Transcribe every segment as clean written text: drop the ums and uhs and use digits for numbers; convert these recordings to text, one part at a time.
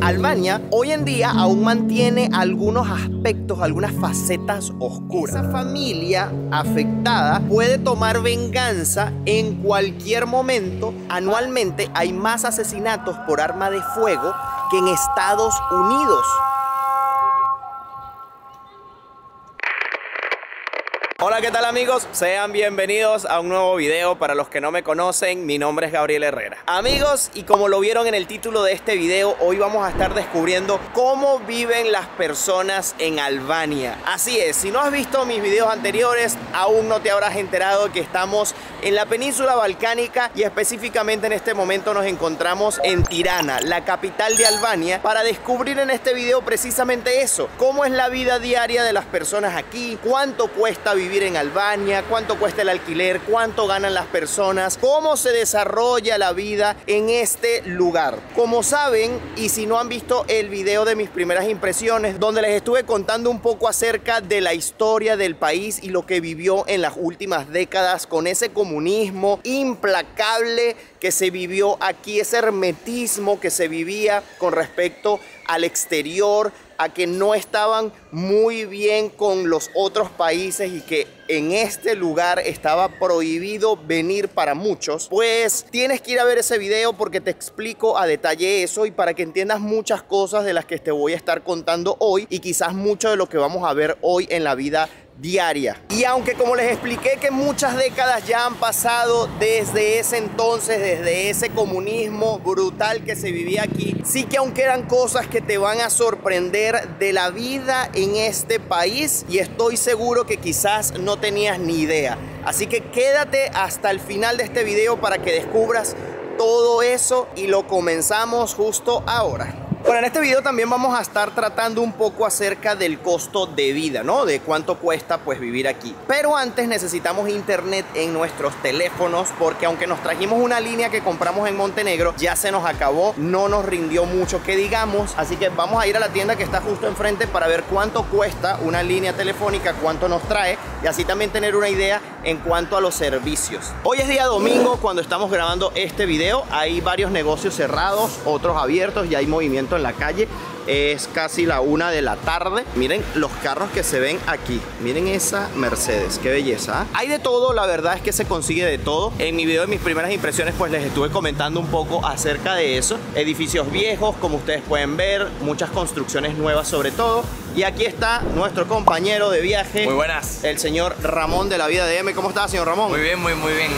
Albania hoy en día aún mantiene algunos aspectos, algunas facetas oscuras. Esa familia afectada puede tomar venganza en cualquier momento. Anualmente hay más asesinatos por arma de fuego que en Estados Unidos. Hola, ¿qué tal amigos? Sean bienvenidos a un nuevo video. Para los que no me conocen, mi nombre es Gabriel Herrera. Amigos, y como lo vieron en el título de este video, hoy vamos a estar descubriendo cómo viven las personas en Albania. Así es, si no has visto mis videos anteriores, aún no te habrás enterado que estamos en la península balcánica y específicamente en este momento nos encontramos en Tirana, la capital de Albania, para descubrir en este video precisamente eso, cómo es la vida diaria de las personas aquí, cuánto cuesta vivir en Albania, cuánto cuesta el alquiler, cuánto ganan las personas, cómo se desarrolla la vida en este lugar. Como saben, y si no han visto el video de mis primeras impresiones, donde les estuve contando un poco acerca de la historia del país y lo que vivió en las últimas décadas con ese comunismo implacable que se vivió aquí, ese hermetismo que se vivía con respecto al exterior, a que no estaban muy bien con los otros países y que en este lugar estaba prohibido venir para muchos, pues tienes que ir a ver ese video porque te explico a detalle eso y para que entiendas muchas cosas de las que te voy a estar contando hoy y quizás mucho de lo que vamos a ver hoy en la vida diaria. Y aunque como les expliqué que muchas décadas ya han pasado desde ese entonces, desde ese comunismo brutal que se vivía aquí, sí que aunque eran cosas que te van a sorprender de la vida en este país y estoy seguro que quizás no tenías ni idea. Así que quédate hasta el final de este video para que descubras todo eso y lo comenzamos justo ahora. Bueno, en este video también vamos a estar tratando un poco acerca del costo de vida, ¿no? De cuánto cuesta pues vivir aquí. Pero antes necesitamos internet en nuestros teléfonos porque aunque nos trajimos una línea que compramos en Montenegro, ya se nos acabó, no nos rindió mucho que digamos. Así que vamos a ir a la tienda que está justo enfrente para ver cuánto cuesta una línea telefónica, cuánto nos trae y así también tener una idea en cuanto a los servicios. Hoy es día domingo cuando estamos grabando este video. Hay varios negocios cerrados, otros abiertos y hay movimiento en la calle. Es casi la 1 de la tarde. Miren los carros que se ven aquí. Miren esa Mercedes, qué belleza, ¿eh? Hay de todo, la verdad es que se consigue de todo. En mi video de mis primeras impresiones pues les estuve comentando un poco acerca de eso. Edificios viejos, como ustedes pueden ver, muchas construcciones nuevas sobre todo. Y aquí está nuestro compañero de viaje. Muy buenas. El señor Ramón de la Vida de M. ¿Cómo está, señor Ramón? Muy bien, muy bien.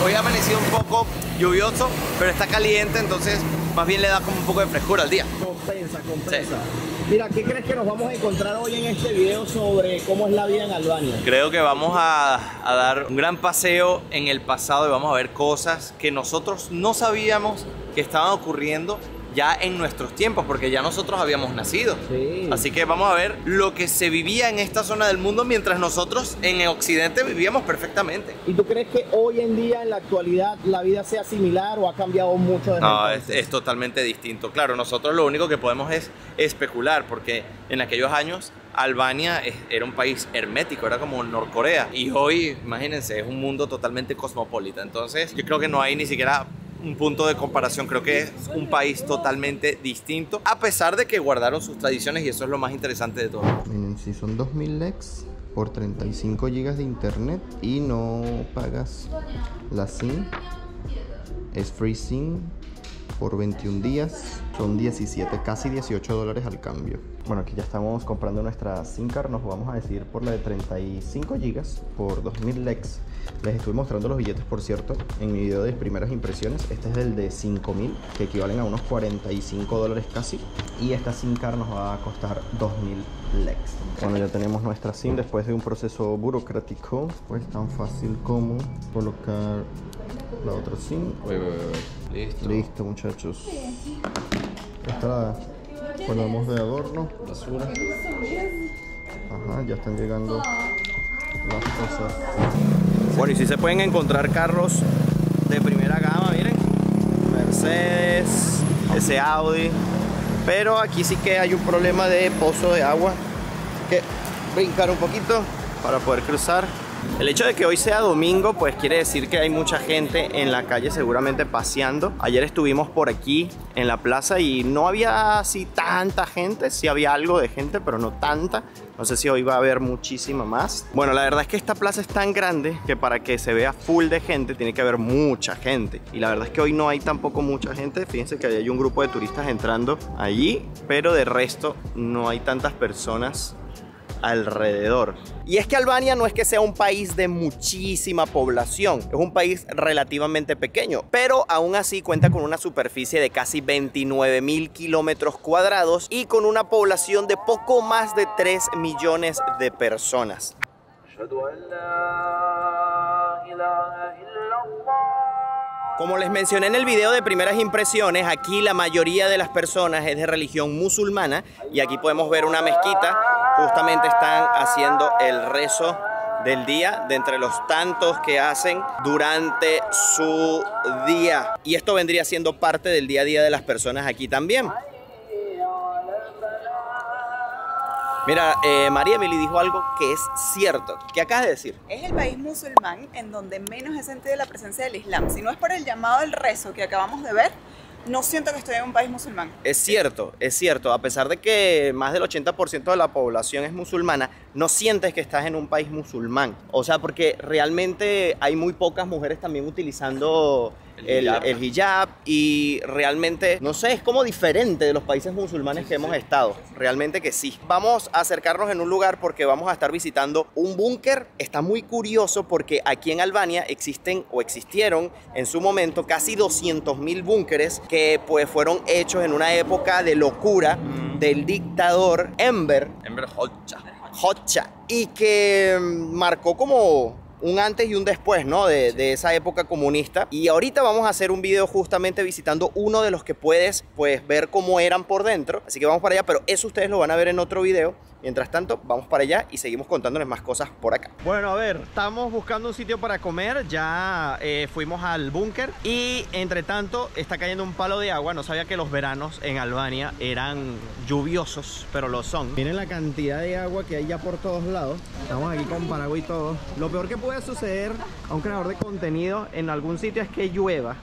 Hoy ha amanecido un poco lluvioso, pero está caliente, entonces más bien le da como un poco de frescura al día. Compensa. Sí. Mira, ¿qué crees que nos vamos a encontrar hoy en este video sobre cómo es la vida en Albania? Creo que vamos a dar un gran paseo en el pasado y vamos a ver cosas que nosotros no sabíamos que estaban ocurriendo ya en nuestros tiempos, porque ya nosotros habíamos nacido. Sí. Así que vamos a ver lo que se vivía en esta zona del mundo mientras nosotros en el occidente vivíamos perfectamente. ¿Y tú crees que hoy en día, en la actualidad, la vida sea similar o ha cambiado mucho desde No, entonces? es totalmente distinto. Claro, nosotros lo único que podemos es especular, porque en aquellos años Albania era un país hermético, era como Norcorea. Y hoy, imagínense, es un mundo totalmente cosmopolita. Entonces, yo creo que no hay ni siquiera un punto de comparación. Creo que es un país totalmente distinto, a pesar de que guardaron sus tradiciones y eso es lo más interesante de todo. Miren, si son 2000 lex por 35 gigas de internet y no pagas la SIM, es free SIM por 21 días, son 17, casi 18 dólares al cambio. Bueno, aquí ya estamos comprando nuestra SIM card, nos vamos a decidir por la de 35 gigas por 2000 lex. Les estuve mostrando los billetes, por cierto, en mi video de primeras impresiones. Este es el de 5000, que equivalen a unos 45 dólares casi. Y esta SIM card nos va a costar 2000 lex. Bueno, ya tenemos nuestra SIM después de un proceso burocrático. Pues tan fácil como colocar la otra SIM. Listo. Listo, muchachos. Esta la ponemos de adorno. Basura. Ajá, ya están llegando las cosas. Bueno, y si se pueden encontrar carros de primera gama, miren, Mercedes, ese Audi, pero aquí sí que hay un problema de pozo de agua, así que brincar un poquito para poder cruzar. El hecho de que hoy sea domingo, pues quiere decir que hay mucha gente en la calle seguramente paseando. Ayer estuvimos por aquí en la plaza y no había así tanta gente. Sí había algo de gente, pero no tanta. No sé si hoy va a haber muchísima más. Bueno, la verdad es que esta plaza es tan grande que para que se vea full de gente tiene que haber mucha gente. Y la verdad es que hoy no hay tampoco mucha gente. Fíjense que hay un grupo de turistas entrando allí, pero de resto no hay tantas personas alrededor. Y es que Albania no es que sea un país de muchísima población, es un país relativamente pequeño, pero aún así cuenta con una superficie de casi 29.000 kilómetros cuadrados y con una población de poco más de 3 millones de personas. Como les mencioné en el video de primeras impresiones, aquí la mayoría de las personas es de religión musulmana y aquí podemos ver una mezquita. Justamente están haciendo el rezo del día, de entre los tantos que hacen durante su día. Y esto vendría siendo parte del día a día de las personas aquí también. Mira, María Emily dijo algo que es cierto. ¿Qué acabas de decir? Es el país musulmán en donde menos he sentido la presencia del Islam. Si no es por el llamado al rezo que acabamos de ver, no siento que estoy en un país musulmán. Es cierto, es cierto. A pesar de que más del 80% de la población es musulmana, no sientes que estás en un país musulmán. O sea, porque realmente hay muy pocas mujeres también utilizando el hijab y realmente, no sé, es como diferente de los países musulmanes que hemos estado. Realmente que sí. Vamos a acercarnos en un lugar porque vamos a estar visitando un búnker. Está muy curioso porque aquí en Albania existen o existieron en su momento casi 200.000 búnkeres que pues fueron hechos en una época de locura del dictador Enver Hoxha y que marcó como un antes y un después, ¿no? de esa época comunista. Y ahorita vamos a hacer un video justamente visitando uno de los que puedes pues ver cómo eran por dentro. Así que vamos para allá, pero eso ustedes lo van a ver en otro video. Mientras tanto, vamos para allá y seguimos contándoles más cosas por acá. Bueno, a ver, estamos buscando un sitio para comer. Ya fuimos al búnker y entre tanto está cayendo un palo de agua. No sabía que los veranos en Albania eran lluviosos, pero lo son. Miren la cantidad de agua que hay ya por todos lados. Estamos aquí con paraguas y todo. Lo peor que puede suceder a un creador de contenido en algún sitio es que llueva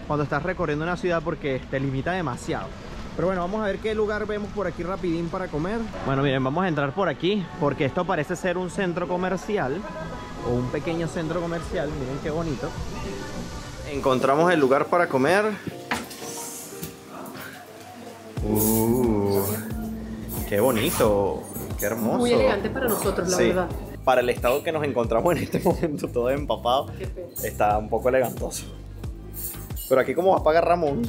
cuando estás recorriendo una ciudad porque te limita demasiado. Pero bueno, vamos a ver qué lugar vemos por aquí rapidín para comer. Bueno, miren, vamos a entrar por aquí porque esto parece ser un centro comercial o un pequeño centro comercial. Miren qué bonito. Encontramos el lugar para comer. Qué bonito, qué hermoso. Muy elegante para nosotros, la verdad. Para el estado que nos encontramos en este momento, todo empapado, está un poco elegantoso. Pero aquí como va a pagar Ramón.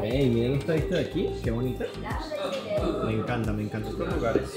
Hey, miren esto de aquí, qué bonito. Me encanta estos lugares.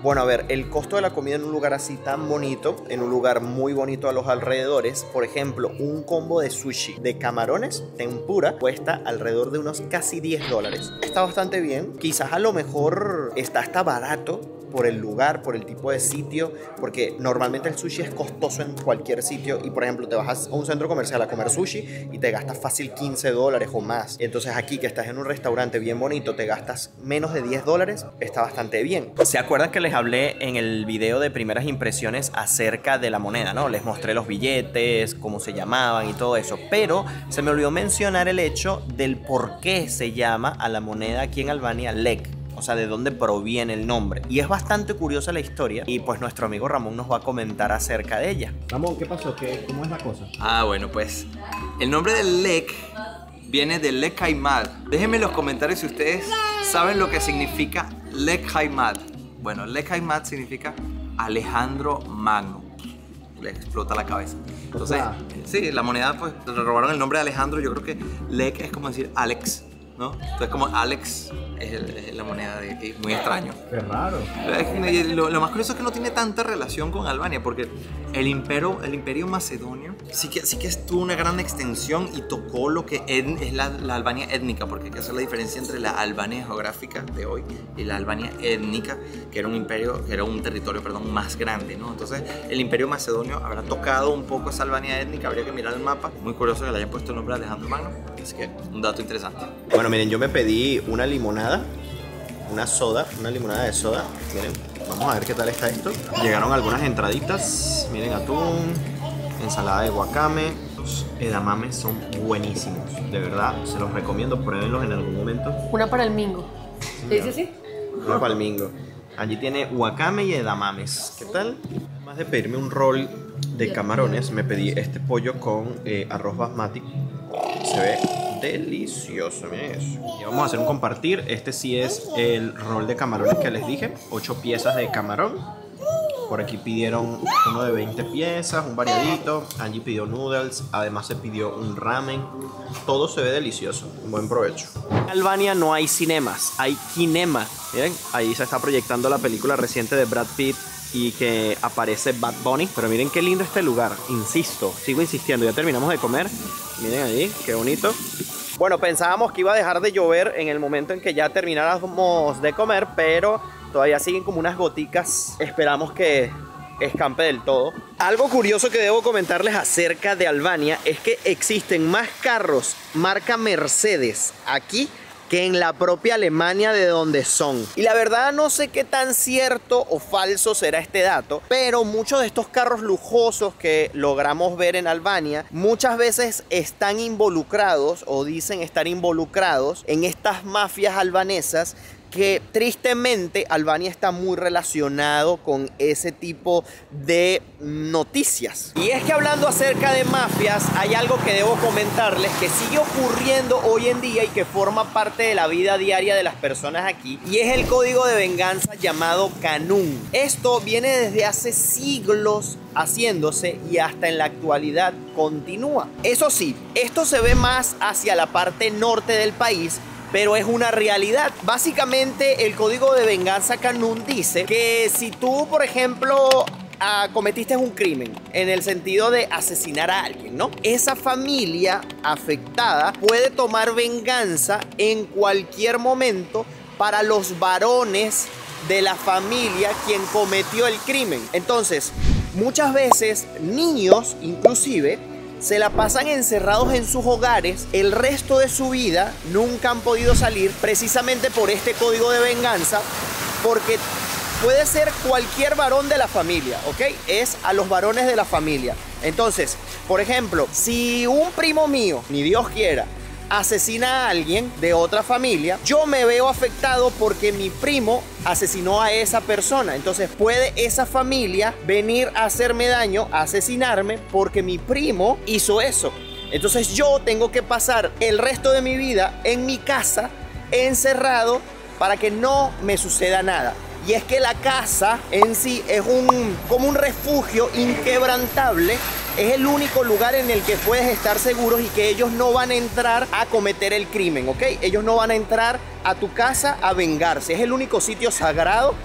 Bueno, a ver, el costo de la comida en un lugar así tan bonito, en un lugar muy bonito a los alrededores, por ejemplo, un combo de sushi de camarones tempura cuesta alrededor de unos casi $10. Está bastante bien, quizás a lo mejor está hasta barato por el lugar, por el tipo de sitio, porque normalmente el sushi es costoso en cualquier sitio y por ejemplo te vas a un centro comercial a comer sushi y te gastas fácil $15 o más. Entonces aquí que estás en un restaurante bien bonito te gastas menos de $10, está bastante bien. ¿Se acuerdan que les hablé en el video de primeras impresiones acerca de la moneda, no? Les mostré los billetes, cómo se llamaban y todo eso, pero se me olvidó mencionar el hecho del por qué se llama a la moneda aquí en Albania lek. O sea, de dónde proviene el nombre. Y es bastante curiosa la historia. Y pues nuestro amigo Ramón nos va a comentar acerca de ella. Ramón, ¿qué pasó? ¿Cómo es la cosa? Bueno, pues el nombre del lek viene de Lek Haymad. Déjenme en los comentarios si ustedes saben lo que significa Lek Haymad. Bueno, Lek Haymad significa Alejandro Magno. Le explota la cabeza. Entonces, sí, la moneda pues le robaron el nombre de Alejandro. Yo creo que Lek es como decir Alex, ¿no? Entonces como Alex es la moneda de aquí, muy extraño. Qué raro. Lo más curioso es que no tiene tanta relación con Albania, porque el imperio macedonio sí que tuvo una gran extensión y tocó lo que es la Albania étnica, porque hay que hacer la diferencia entre la Albania geográfica de hoy y la Albania étnica, que era un territorio, perdón, más grande, ¿no? Entonces el imperio macedonio habrá tocado un poco esa Albania étnica, habría que mirar el mapa. Muy curioso que le hayan puesto el nombre de Alejandro Magno, así que un dato interesante. Bueno, miren, yo me pedí una limonada, una limonada de soda, miren, Vamos a ver qué tal está esto. Llegaron algunas entraditas. Miren, atún, ensalada de wakame. Los edamames son buenísimos. De verdad, se los recomiendo. Pruébenlos en algún momento. Una para el mingo. ¿Se dice así? Una palmingo. Allí tiene wakame y edamames. ¿Qué tal? Además de pedirme un rol de camarones, me pedí este pollo con arroz basmati. Se ve delicioso, miren eso. Y vamos a hacer un compartir. Este sí es el rol de camarones que les dije. 8 piezas de camarón. Por aquí pidieron uno de 20 piezas, un variadito. Allí pidió noodles, además se pidió un ramen. Todo se ve delicioso. Un buen provecho. En Albania no hay cinemas, hay kinema. Miren, ahí se está proyectando la película reciente de Brad Pitt y que aparece Bad Bunny. Pero miren qué lindo este lugar, insisto, sigo insistiendo. Ya terminamos de comer. Miren ahí, qué bonito. Bueno, pensábamos que iba a dejar de llover en el momento en que ya termináramos de comer, pero todavía siguen como unas goticas. Esperamos que escampe del todo. Algo curioso que debo comentarles acerca de Albania es que existen más carros marca Mercedes aquí que en la propia Alemania de donde son. Y la verdad no sé qué tan cierto o falso será este dato, pero muchos de estos carros lujosos que logramos ver en Albania muchas veces están involucrados o dicen estar involucrados en estas mafias albanesas, que tristemente Albania está muy relacionado con ese tipo de noticias. Y es que hablando acerca de mafias, hay algo que debo comentarles que sigue ocurriendo hoy en día y que forma parte de la vida diaria de las personas aquí, y es el código de venganza llamado Kanun. Esto viene desde hace siglos haciéndose y hasta en la actualidad continúa. Eso sí, esto se ve más hacia la parte norte del país, pero es una realidad. Básicamente el código de venganza Kanun dice que si tú, por ejemplo, cometiste un crimen en el sentido de asesinar a alguien, ¿no? Esa familia afectada puede tomar venganza en cualquier momento para los varones de la familia quien cometió el crimen. Entonces, muchas veces niños inclusive se la pasan encerrados en sus hogares el resto de su vida, nunca han podido salir precisamente por este código de venganza, porque puede ser cualquier varón de la familia, ¿ok? Es a los varones de la familia. Entonces, por ejemplo, si un primo mío, ni Dios quiera, asesina a alguien de otra familia, yo me veo afectado porque mi primo asesinó a esa persona. Entonces puede esa familia venir a hacerme daño, a asesinarme porque mi primo hizo eso. Entonces yo tengo que pasar el resto de mi vida en mi casa, encerrado, para que no me suceda nada. Y es que la casa en sí es como un refugio inquebrantable. Es el único lugar en el que puedes estar seguros y que ellos no van a entrar a cometer el crimen, ¿ok? Ellos no van a entrar a tu casa a vengarse. Es el único sitio sagrado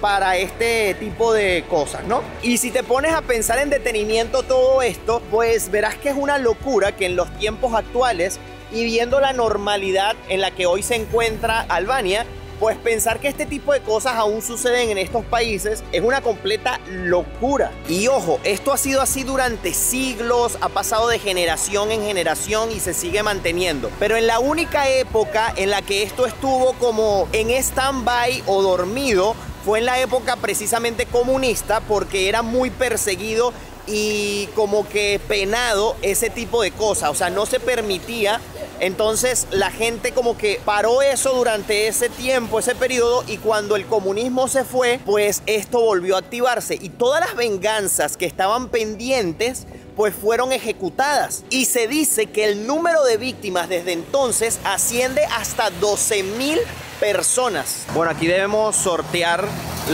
para este tipo de cosas, ¿no? Y si te pones a pensar en detenimiento todo esto, pues verás que es una locura que en los tiempos actuales y viendo la normalidad en la que hoy se encuentra Albania, pues pensar que este tipo de cosas aún suceden en estos países es una completa locura. Y ojo, esto ha sido así durante siglos, ha pasado de generación en generación y se sigue manteniendo. Pero en la única época en la que esto estuvo como en stand-by o dormido fue en la época precisamente comunista, porque era muy perseguido y como que penado ese tipo de cosas, o sea, no se permitía. Entonces la gente como que paró eso durante ese tiempo, ese periodo, y cuando el comunismo se fue, pues esto volvió a activarse y todas las venganzas que estaban pendientes pues fueron ejecutadas. Y se dice que el número de víctimas desde entonces asciende hasta 12.000 personas. Bueno, aquí debemos sortear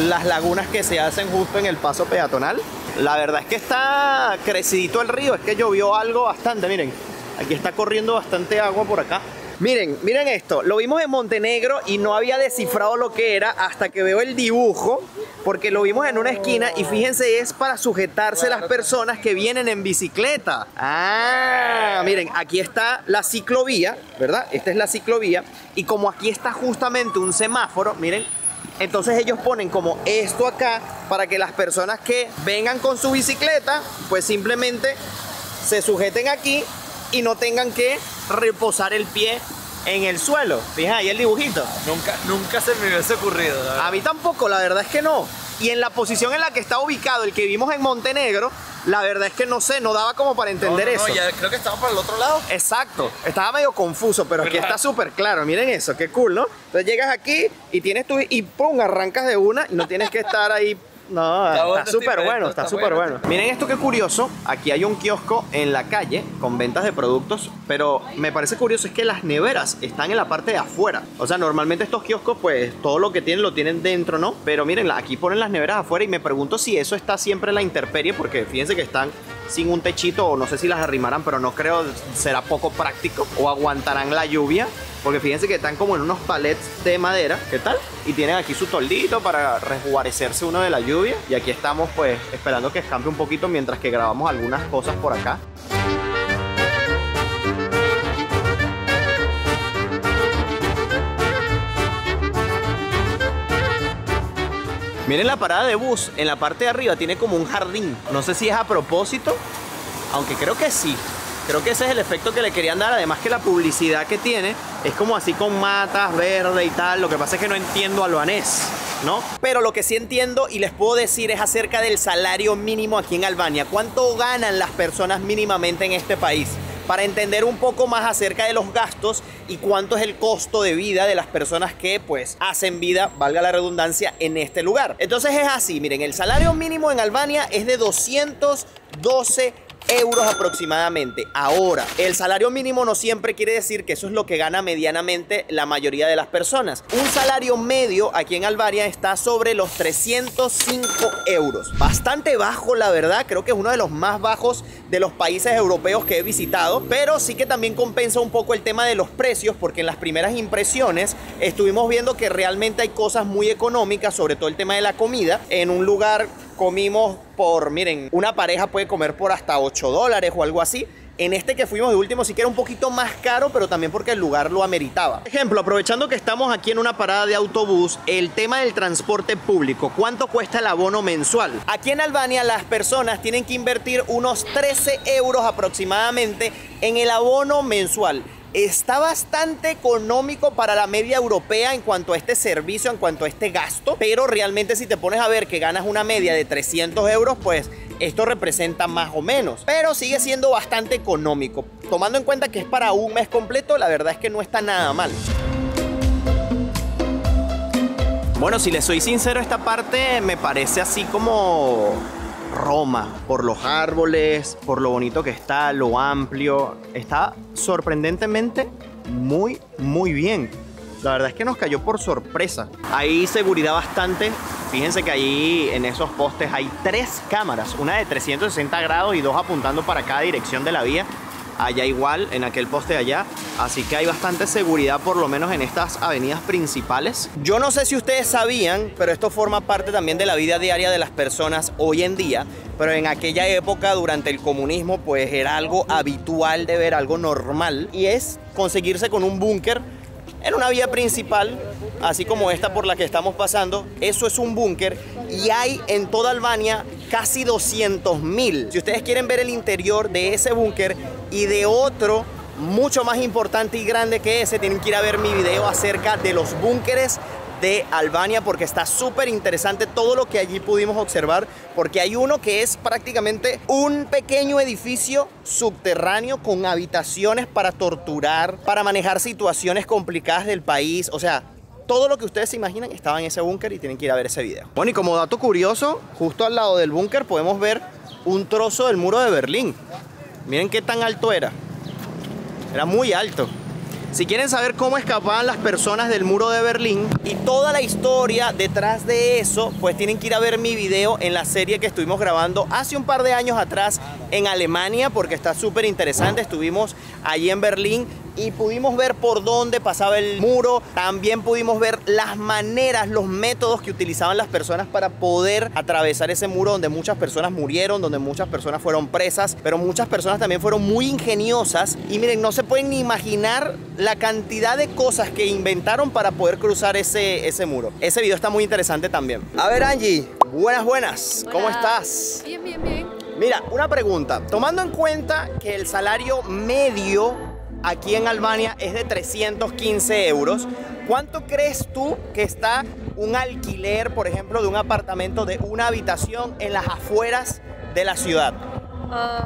las lagunas que se hacen justo en el paso peatonal. La verdad es que está crecidito el río, es que llovió algo bastante, miren. Aquí está corriendo bastante agua por acá. Miren esto. Lo vimos en Montenegro y no había descifrado lo que era hasta que veo el dibujo, porque lo vimos en una esquina y fíjense, es para sujetarse las personas que vienen en bicicleta. Ah, miren, aquí está la ciclovía, ¿verdad? Esta es la ciclovía. Y como aquí está justamente un semáforo, miren, entonces ellos ponen como esto acá para que las personas que vengan con su bicicleta, pues simplemente se sujeten aquí y no tengan que reposar el pie en el suelo. Fíjate ahí el dibujito. Nunca se me hubiese ocurrido. A mí tampoco, la verdad es que no. Y en la posición en la que está ubicado el que vimos en Montenegro, la verdad es que no sé, no daba como para entender eso. No, ya creo que estamos para el otro lado. Exacto, estaba medio confuso, pero aquí está súper claro. Miren eso, qué cool, ¿no? Entonces llegas aquí y tienes tu... y pum, arrancas de una y no tienes que estar ahí. No, está súper bueno, está súper bueno. Miren esto qué curioso, aquí hay un kiosco en la calle con ventas de productos, pero me parece curioso es que las neveras están en la parte de afuera. O sea, normalmente estos kioscos pues todo lo que tienen lo tienen dentro, ¿no? Pero miren, aquí ponen las neveras afuera y me pregunto si eso está siempre en la intemperie, porque fíjense que están sin un techito, o no sé si las arrimarán, pero no creo, será poco práctico, o aguantarán la lluvia, porque fíjense que están como en unos palets de madera, ¿qué tal? Y tienen aquí su toldito para resguarecerse uno de la lluvia, y aquí estamos pues esperando que escampe un poquito mientras que grabamos algunas cosas por acá. Miren la parada de bus, en la parte de arriba tiene como un jardín. No sé si es a propósito, aunque creo que sí. Creo que ese es el efecto que le querían dar, además que la publicidad que tiene es como así con matas, verde y tal. Lo que pasa es que no entiendo albanés, ¿no? Pero lo que sí entiendo y les puedo decir es acerca del salario mínimo aquí en Albania. ¿Cuánto ganan las personas mínimamente en este país? Para entender un poco más acerca de los gastos y cuánto es el costo de vida de las personas que pues hacen vida, valga la redundancia, en este lugar. Entonces es así, miren, el salario mínimo en Albania es de 212 euros aproximadamente. Ahora, el salario mínimo no siempre quiere decir que eso es lo que gana medianamente la mayoría de las personas. Un salario medio aquí en Albania está sobre los 305 euros. Bastante bajo, la verdad. Creo que es uno de los más bajos de los países europeos que he visitado, pero sí que también compensa un poco el tema de los precios, porque en las primeras impresiones estuvimos viendo que realmente hay cosas muy económicas, sobre todo el tema de la comida. En un lugar comimos por, miren, una pareja puede comer por hasta $8 o algo así. En este que fuimos de último sí que era un poquito más caro, pero también porque el lugar lo ameritaba. Por ejemplo, aprovechando que estamos aquí en una parada de autobús, el tema del transporte público. ¿Cuánto cuesta el abono mensual? Aquí en Albania las personas tienen que invertir unos 13 euros aproximadamente en el abono mensual. Está bastante económico para la media europea en cuanto a este servicio, en cuanto a este gasto, pero realmente si te pones a ver que ganas una media de 300 euros, pues esto representa más o menos, pero sigue siendo bastante económico. Tomando en cuenta que es para un mes completo, la verdad es que no está nada mal. Bueno, si les soy sincero, esta parte me parece así como Roma, por los árboles, por lo bonito que está, lo amplio. Está sorprendentemente muy bien. La verdad es que nos cayó por sorpresa. Hay seguridad bastante. Fíjense que ahí en esos postes hay 3 cámaras, una de 360 grados y 2 apuntando para cada dirección de la vía. Allá igual, en aquel poste de allá. Así que hay bastante seguridad, por lo menos en estas avenidas principales. Yo no sé si ustedes sabían, pero esto forma parte también de la vida diaria de las personas hoy en día. Pero en aquella época, durante el comunismo, pues era algo habitual de ver, algo normal. Y es conseguirse con un búnker en una vía principal, así como esta por la que estamos pasando. Eso es un búnker y hay en toda Albania casi 200.000. Si ustedes quieren ver el interior de ese búnker y de otro mucho más importante y grande que ese, tienen que ir a ver mi video acerca de los búnkeres de Albania, porque está súper interesante todo lo que allí pudimos observar, porque hay uno que es prácticamente un pequeño edificio subterráneo con habitaciones para torturar, para manejar situaciones complicadas del país. O sea, todo lo que ustedes se imaginan estaba en ese búnker y tienen que ir a ver ese video. Bueno, y como dato curioso, justo al lado del búnker podemos ver un trozo del muro de Berlín. Miren qué tan alto era. Era muy alto. Si quieren saber cómo escapaban las personas del muro de Berlín y toda la historia detrás de eso, pues tienen que ir a ver mi video en la serie que estuvimos grabando hace un par de años atrás en Alemania, porque está súper interesante. Estuvimos allí en Berlín y pudimos ver por dónde pasaba el muro. También pudimos ver las maneras, los métodos que utilizaban las personas para poder atravesar ese muro, donde muchas personas murieron, donde muchas personas fueron presas, pero muchas personas también fueron muy ingeniosas. Y miren, no se pueden ni imaginar la cantidad de cosas que inventaron para poder cruzar ese muro. Ese video está muy interesante también. A ver, Angie, buenas. ¿Cómo estás? Bien. Mira, una pregunta. Tomando en cuenta que el salario medio aquí en Albania es de 315 euros. ¿Cuánto crees tú que está un alquiler, por ejemplo, de un apartamento de una habitación en las afueras de la ciudad?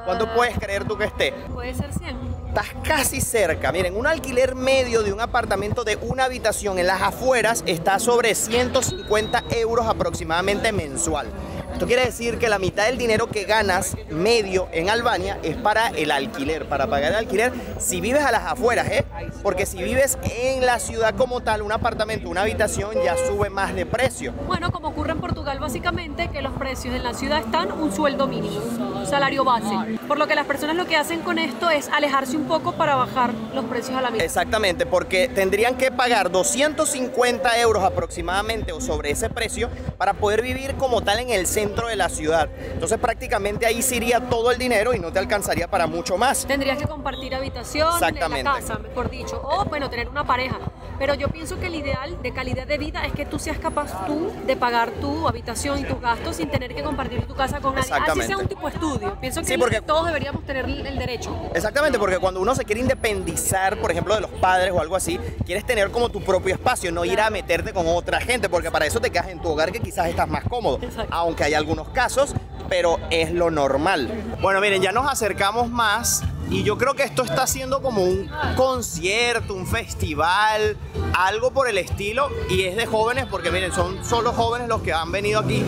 ¿Cuánto puedes creer tú que esté? Puede ser 100. Estás casi cerca. Miren, un alquiler medio de un apartamento de una habitación en las afueras está sobre 150 euros aproximadamente mensual. Esto quiere decir que la mitad del dinero que ganas medio en Albania es para el alquiler, para pagar el alquiler si vives a las afueras, ¿eh? Porque si vives en la ciudad como tal, un apartamento, una habitación ya sube más de precio. Bueno, como ocurre en Portugal básicamente, que los precios en la ciudad están un sueldo mínimo, un salario base. Por lo que las personas lo que hacen con esto es alejarse un poco para bajar los precios a la mitad. Exactamente, porque tendrían que pagar 250 euros aproximadamente o sobre ese precio para poder vivir como tal en el centro de la ciudad. Entonces prácticamente ahí se iría todo el dinero y no te alcanzaría para mucho más. Tendrías que compartir habitación en la casa, mejor dicho, o bueno, tener una pareja. Pero yo pienso que el ideal de calidad de vida es que tú seas capaz tú de pagar tu habitación y tus gastos sin tener que compartir tu casa con nadie. Así sea un tipo de estudio. Pienso que sí, porque todos deberíamos tener el derecho. Exactamente, porque cuando uno se quiere independizar, por ejemplo, de los padres o algo así, quieres tener como tu propio espacio, no ir a meterte con otra gente, porque para eso te quedas en tu hogar que quizás estás más cómodo. Exacto. Aunque hay algunos casos, pero es lo normal. Bueno, miren, ya nos acercamos más y yo creo que esto está siendo como un concierto, un festival, algo por el estilo, y es de jóvenes porque miren, son solo jóvenes los que han venido aquí.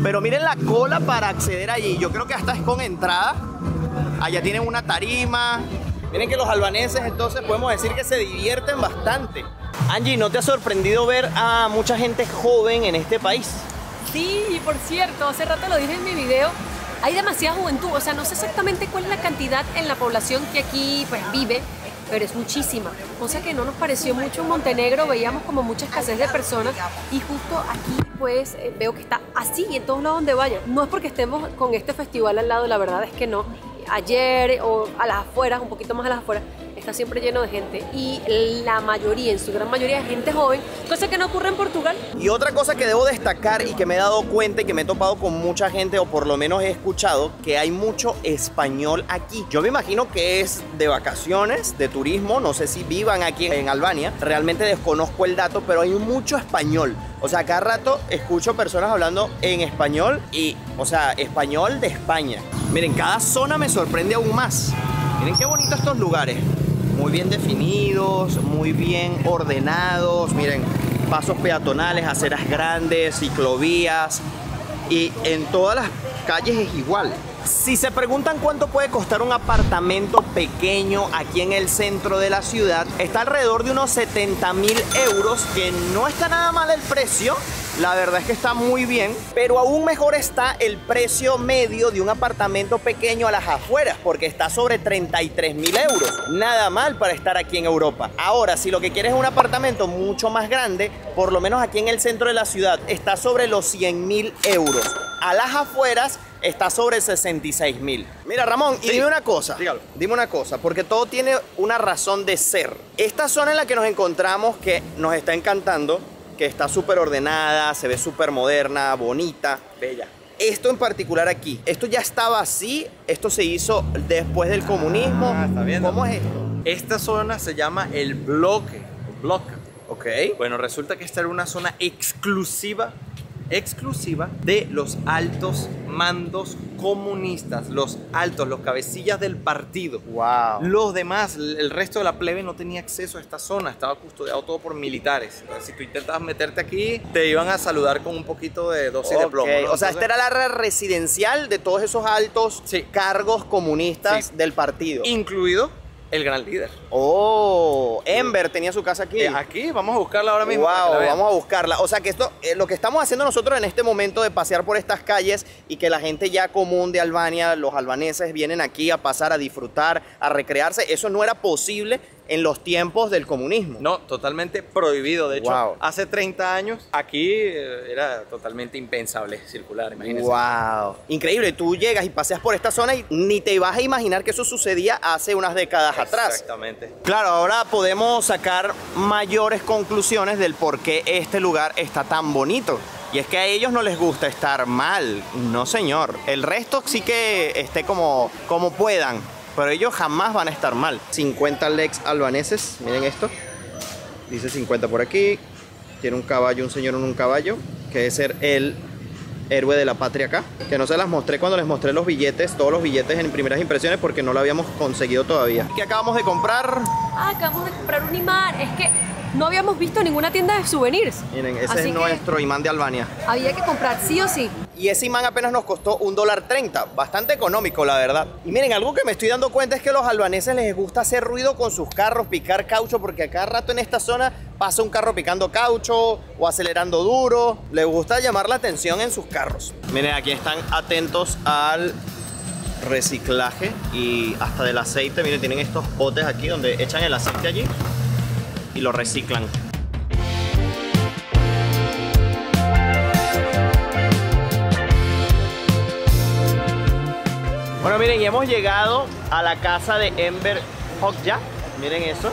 Pero miren la cola para acceder allí, yo creo que hasta es con entrada. Allá tienen una tarima. Miren que los albaneses entonces podemos decir que se divierten bastante. Angie, ¿no te ha sorprendido ver a mucha gente joven en este país? Sí, y por cierto, hace rato lo dije en mi video, hay demasiada juventud, o sea, no sé exactamente cuál es la cantidad en la población que aquí pues vive, pero es muchísima, cosa que no nos pareció mucho en Montenegro, veíamos como mucha escasez de personas y justo aquí pues veo que está así en todos lados donde vaya. No es porque estemos con este festival al lado, la verdad es que no. Ayer o a las afueras, un poquito más a las afueras, está siempre lleno de gente y la mayoría, en su gran mayoría, es gente joven, cosa que no ocurre en Portugal. Y otra cosa que debo destacar y que me he dado cuenta y que me he topado con mucha gente, o por lo menos he escuchado, que hay mucho español aquí. Yo me imagino que es de vacaciones, de turismo, no sé si vivan aquí en Albania, realmente desconozco el dato, pero hay mucho español. O sea, cada rato escucho personas hablando en español y, o sea, español de España. Miren, cada zona me sorprende aún más. Miren qué bonitos estos lugares. Muy bien definidos, muy bien ordenados. Miren, pasos peatonales, aceras grandes, ciclovías. Y en todas las calles es igual. Si se preguntan cuánto puede costar un apartamento pequeño aquí en el centro de la ciudad, está alrededor de unos 70.000 euros, que no está nada mal el precio. La verdad es que está muy bien, pero aún mejor está el precio medio de un apartamento pequeño a las afueras, porque está sobre 33.000 euros. Nada mal para estar aquí en Europa. Ahora, si lo que quieres es un apartamento mucho más grande, por lo menos aquí en el centro de la ciudad, está sobre los 100.000 euros. A las afueras está sobre 66.000. Mira, Ramón, y dime una cosa. Dígalo. Dime una cosa, porque todo tiene una razón de ser. Esta zona en la que nos encontramos, que nos está encantando, que está súper ordenada, se ve súper moderna, bonita, bella. Esto en particular aquí, ¿esto ya estaba así? ¿Esto se hizo después del comunismo? ¿Está viendo? ¿Cómo es esto? Esta zona se llama el bloque. Ok. Bueno, resulta que esta era una zona exclusiva de los altos mandos comunistas, los cabecillas del partido. Wow. Los demás, el resto de la plebe no tenía acceso a esta zona, estaba custodiado todo por militares. Entonces, si tú intentabas meterte aquí, te iban a saludar con un poquito de dosis de plomo, ¿no? O sea, esta era la área residencial de todos esos altos cargos comunistas del partido. Incluido el gran líder. Oh, Enver tenía su casa aquí. Aquí, vamos a buscarla ahora mismo. Wow, vamos a buscarla. O sea que esto, lo que estamos haciendo nosotros en este momento de pasear por estas calles y que la gente ya común de Albania, los albaneses, vienen aquí a pasar, a disfrutar, a recrearse, eso no era posible en los tiempos del comunismo. No, totalmente prohibido. De hecho, Wow. hace 30 años aquí era totalmente impensable circular, imagínense. Wow, increíble. Tú llegas y paseas por esta zona y ni te vas a imaginar que eso sucedía hace unas décadas atrás. Exactamente. Claro, ahora podemos sacar mayores conclusiones del por qué este lugar está tan bonito. Y es que a ellos no les gusta estar mal, no señor. El resto sí que esté como puedan. pero ellos jamás van a estar mal. 50 legs albaneses, miren esto. Dice 50 por aquí. Tiene un caballo, un señor en un caballo, que debe ser el héroe de la patria acá. Que no se las mostré cuando les mostré los billetes, todos los billetes en primeras impresiones, porque no lo habíamos conseguido todavía. ¿Qué acabamos de comprar? Acabamos de comprar un imán. Es que no habíamos visto ninguna tienda de souvenirs. Miren, ese Así es nuestro imán de Albania. Había que comprar sí o sí. Y ese imán apenas nos costó $1.30, bastante económico, la verdad. Y miren, algo que me estoy dando cuenta es que a los albaneses les gusta hacer ruido con sus carros, picar caucho, porque a cada rato en esta zona pasa un carro picando caucho o acelerando duro. Les gusta llamar la atención en sus carros. Miren, aquí están atentos al reciclaje y hasta del aceite. Miren, tienen estos botes aquí donde echan el aceite allí y lo reciclan. Bueno, miren, y hemos llegado a la casa de Enver Hoxha. Miren eso.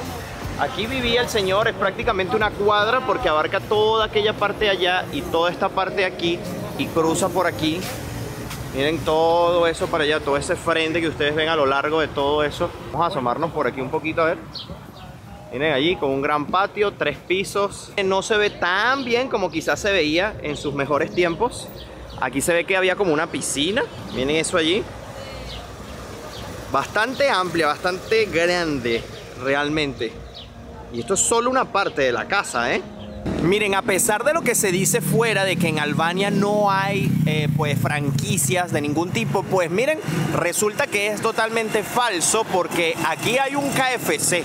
Aquí vivía el señor, es prácticamente una cuadra porque abarca toda aquella parte de allá y toda esta parte de aquí y cruza por aquí. Miren todo eso para allá, todo ese frente que ustedes ven a lo largo de todo eso. Vamos a asomarnos por aquí un poquito a ver. Miren allí con un gran patio, 3 pisos. No se ve tan bien como quizás se veía en sus mejores tiempos. Aquí se ve que había como una piscina. Miren eso allí. Bastante amplia, bastante grande realmente. Y esto es solo una parte de la casa, ¿eh? Miren, a pesar de lo que se dice fuera de que en Albania no hay pues franquicias de ningún tipo, pues miren, resulta que es totalmente falso porque aquí hay un KFC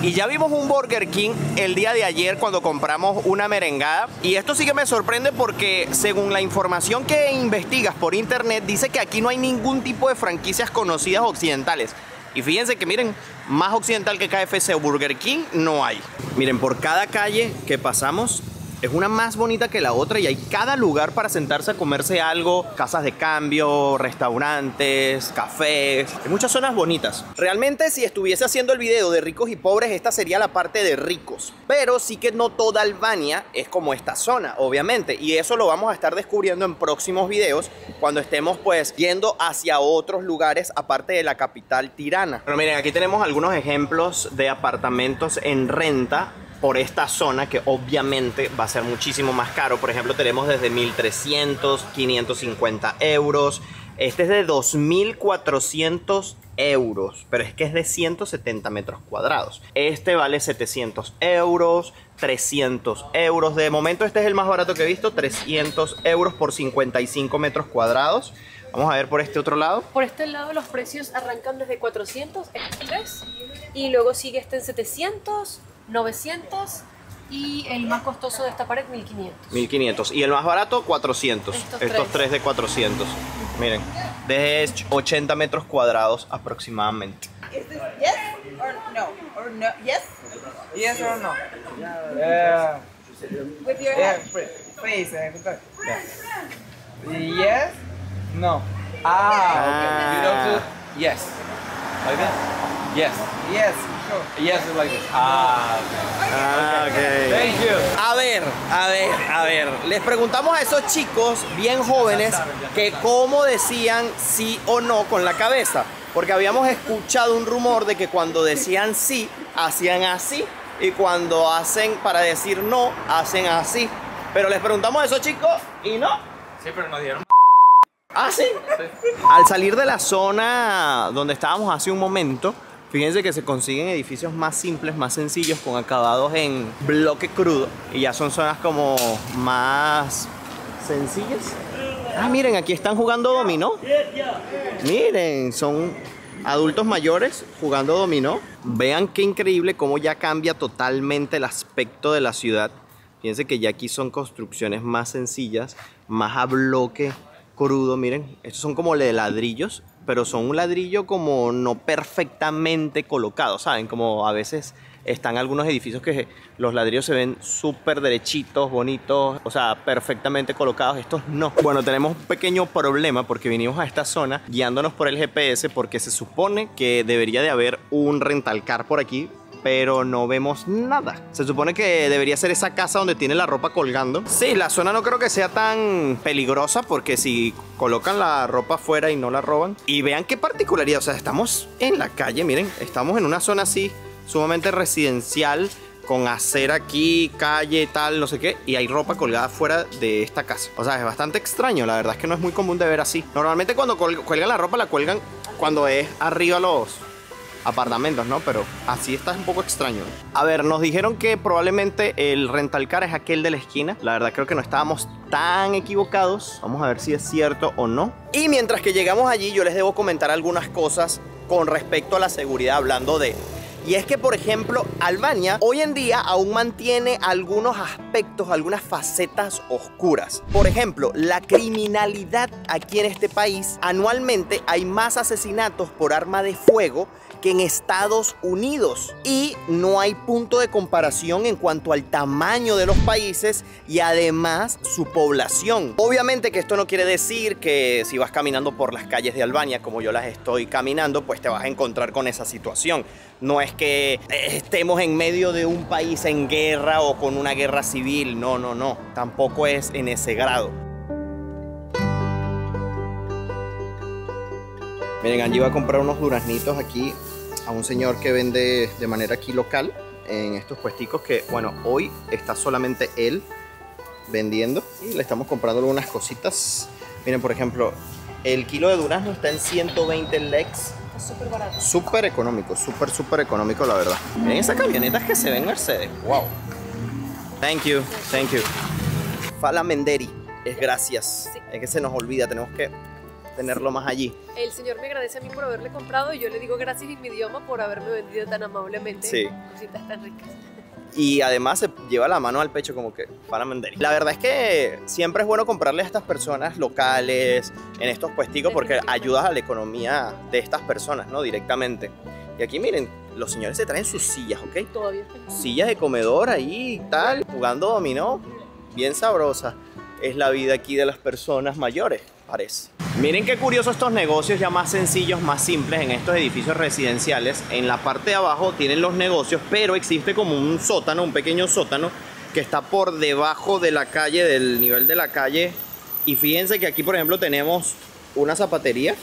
y ya vimos un Burger King el día de ayer cuando compramos una merengada. Y esto sí que me sorprende porque según la información que investigas por internet dice que aquí no hay ningún tipo de franquicias conocidas occidentales. Y fíjense que miren, más occidental que KFC o Burger King no hay. Miren, por cada calle que pasamos es una más bonita que la otra y hay cada lugar para sentarse a comerse algo. Casas de cambio, restaurantes, cafés. Hay muchas zonas bonitas. Realmente si estuviese haciendo el video de ricos y pobres, esta sería la parte de ricos. Pero sí que no toda Albania es como esta zona, obviamente. Y eso lo vamos a estar descubriendo en próximos videos cuando estemos pues yendo hacia otros lugares aparte de la capital Tirana. Pero miren, aquí tenemos algunos ejemplos de apartamentos en renta por esta zona que obviamente va a ser muchísimo más caro. Por ejemplo, tenemos desde 1.300, 550 euros. Este es de 2.400 euros, pero es que es de 170 metros cuadrados. Este vale 700 euros, 300 euros. De momento este es el más barato que he visto, 300 euros por 55 metros cuadrados. Vamos a ver por este otro lado. Por este lado los precios arrancan desde 400, estos 3, y luego sigue este en 700, 900 y el más costoso de esta pared 1500. 1500 y el más barato 400. Estos tres de 400. Miren, de 80 metros cuadrados aproximadamente. Is this yes or no? Or no? Yes? Yes or no? With your Yeah, head. face. Yes? No. Ah, okay. You don't do yes. Like that? Yes. Yes, sure. Yes is like this. Ah, okay. Ah, ok. Thank you. A ver. Les preguntamos a esos chicos bien jóvenes que cómo decían sí o no con la cabeza. Porque habíamos escuchado un rumor de que cuando decían sí, hacían así. Y cuando hacen para decir no, hacen así. Pero les preguntamos a esos chicos y no. Sí, pero nos dieron. ¿Ah, sí? Al salir de la zona donde estábamos hace un momento, fíjense que se consiguen edificios más simples, más sencillos, con acabados en bloque crudo. Y ya son zonas como más sencillas. Ah, miren, aquí están jugando dominó. Miren, son adultos mayores jugando dominó. Vean qué increíble cómo ya cambia totalmente el aspecto de la ciudad. Fíjense que ya aquí son construcciones más sencillas, más a bloque crudo. Miren, estos son como de ladrillos, pero son un ladrillo como no perfectamente colocado, ¿saben? Como a veces están algunos edificios que los ladrillos se ven súper derechitos, bonitos, o sea, perfectamente colocados. Estos no. Bueno, tenemos un pequeño problema porque vinimos a esta zona guiándonos por el GPS porque se supone que debería de haber un rental car por aquí, pero no vemos nada. Se supone que debería ser esa casa donde tiene la ropa colgando. Sí, la zona no creo que sea tan peligrosa porque si colocan la ropa afuera y no la roban. Y vean qué particularidad, o sea, estamos en la calle, miren, estamos en una zona así sumamente residencial, con acera aquí, calle, tal, no sé qué, y hay ropa colgada fuera de esta casa. O sea, es bastante extraño, la verdad es que no es muy común de ver así. Normalmente cuando cuelgan la ropa, la cuelgan cuando es arriba los apartamentos, ¿no? Pero así está un poco extraño. A ver, nos dijeron que probablemente el rental car es aquel de la esquina. La verdad creo que no estábamos tan equivocados. Vamos a ver si es cierto o no. Y mientras que llegamos allí, yo les debo comentar algunas cosas con respecto a la seguridad, hablando de... Y es que, por ejemplo, Albania hoy en día aún mantiene algunos aspectos, algunas facetas oscuras. Por ejemplo, la criminalidad aquí en este país, anualmente hay más asesinatos por arma de fuego que en Estados Unidos. Y no hay punto de comparación en cuanto al tamaño de los países y además su población. Obviamente que esto no quiere decir que si vas caminando por las calles de Albania, como yo las estoy caminando, pues te vas a encontrar con esa situación. No es que estemos en medio de un país en guerra o con una guerra civil. No, no, no. Tampoco es en ese grado. Miren, Angie va a comprar unos duraznitos aquí a un señor que vende de manera aquí local en estos puesticos que, bueno, hoy está solamente él vendiendo y le estamos comprando algunas cositas. Miren, por ejemplo, el kilo de durazno está en 120 lex. Es súper barato. Súper económico, súper económico, la verdad. Miren esas camionetas que se ven Mercedes. Wow. Thank you, thank you. Fala Menderi, es gracias. Sí. Es que se nos olvida, tenemos que tenerlo más allí. El señor me agradece a mí por haberle comprado y yo le digo gracias en mi idioma por haberme vendido tan amablemente. Sí. Cositas tan ricas. Y además se lleva la mano al pecho como que para Menderi. La verdad es que siempre es bueno comprarle a estas personas locales en estos puesticos porque ayudas a la economía de estas personas, ¿no? Directamente. Y aquí miren, los señores se traen sus sillas, ¿ok? Todavía. Sillas de comedor ahí y tal, jugando dominó. Bien sabrosa es la vida aquí de las personas mayores, parece. Miren qué curioso estos negocios ya más sencillos, más simples en estos edificios residenciales. En la parte de abajo tienen los negocios, pero existe como un sótano, un pequeño sótano que está por debajo de la calle, del nivel de la calle. Y fíjense que aquí, por ejemplo, tenemos una zapatería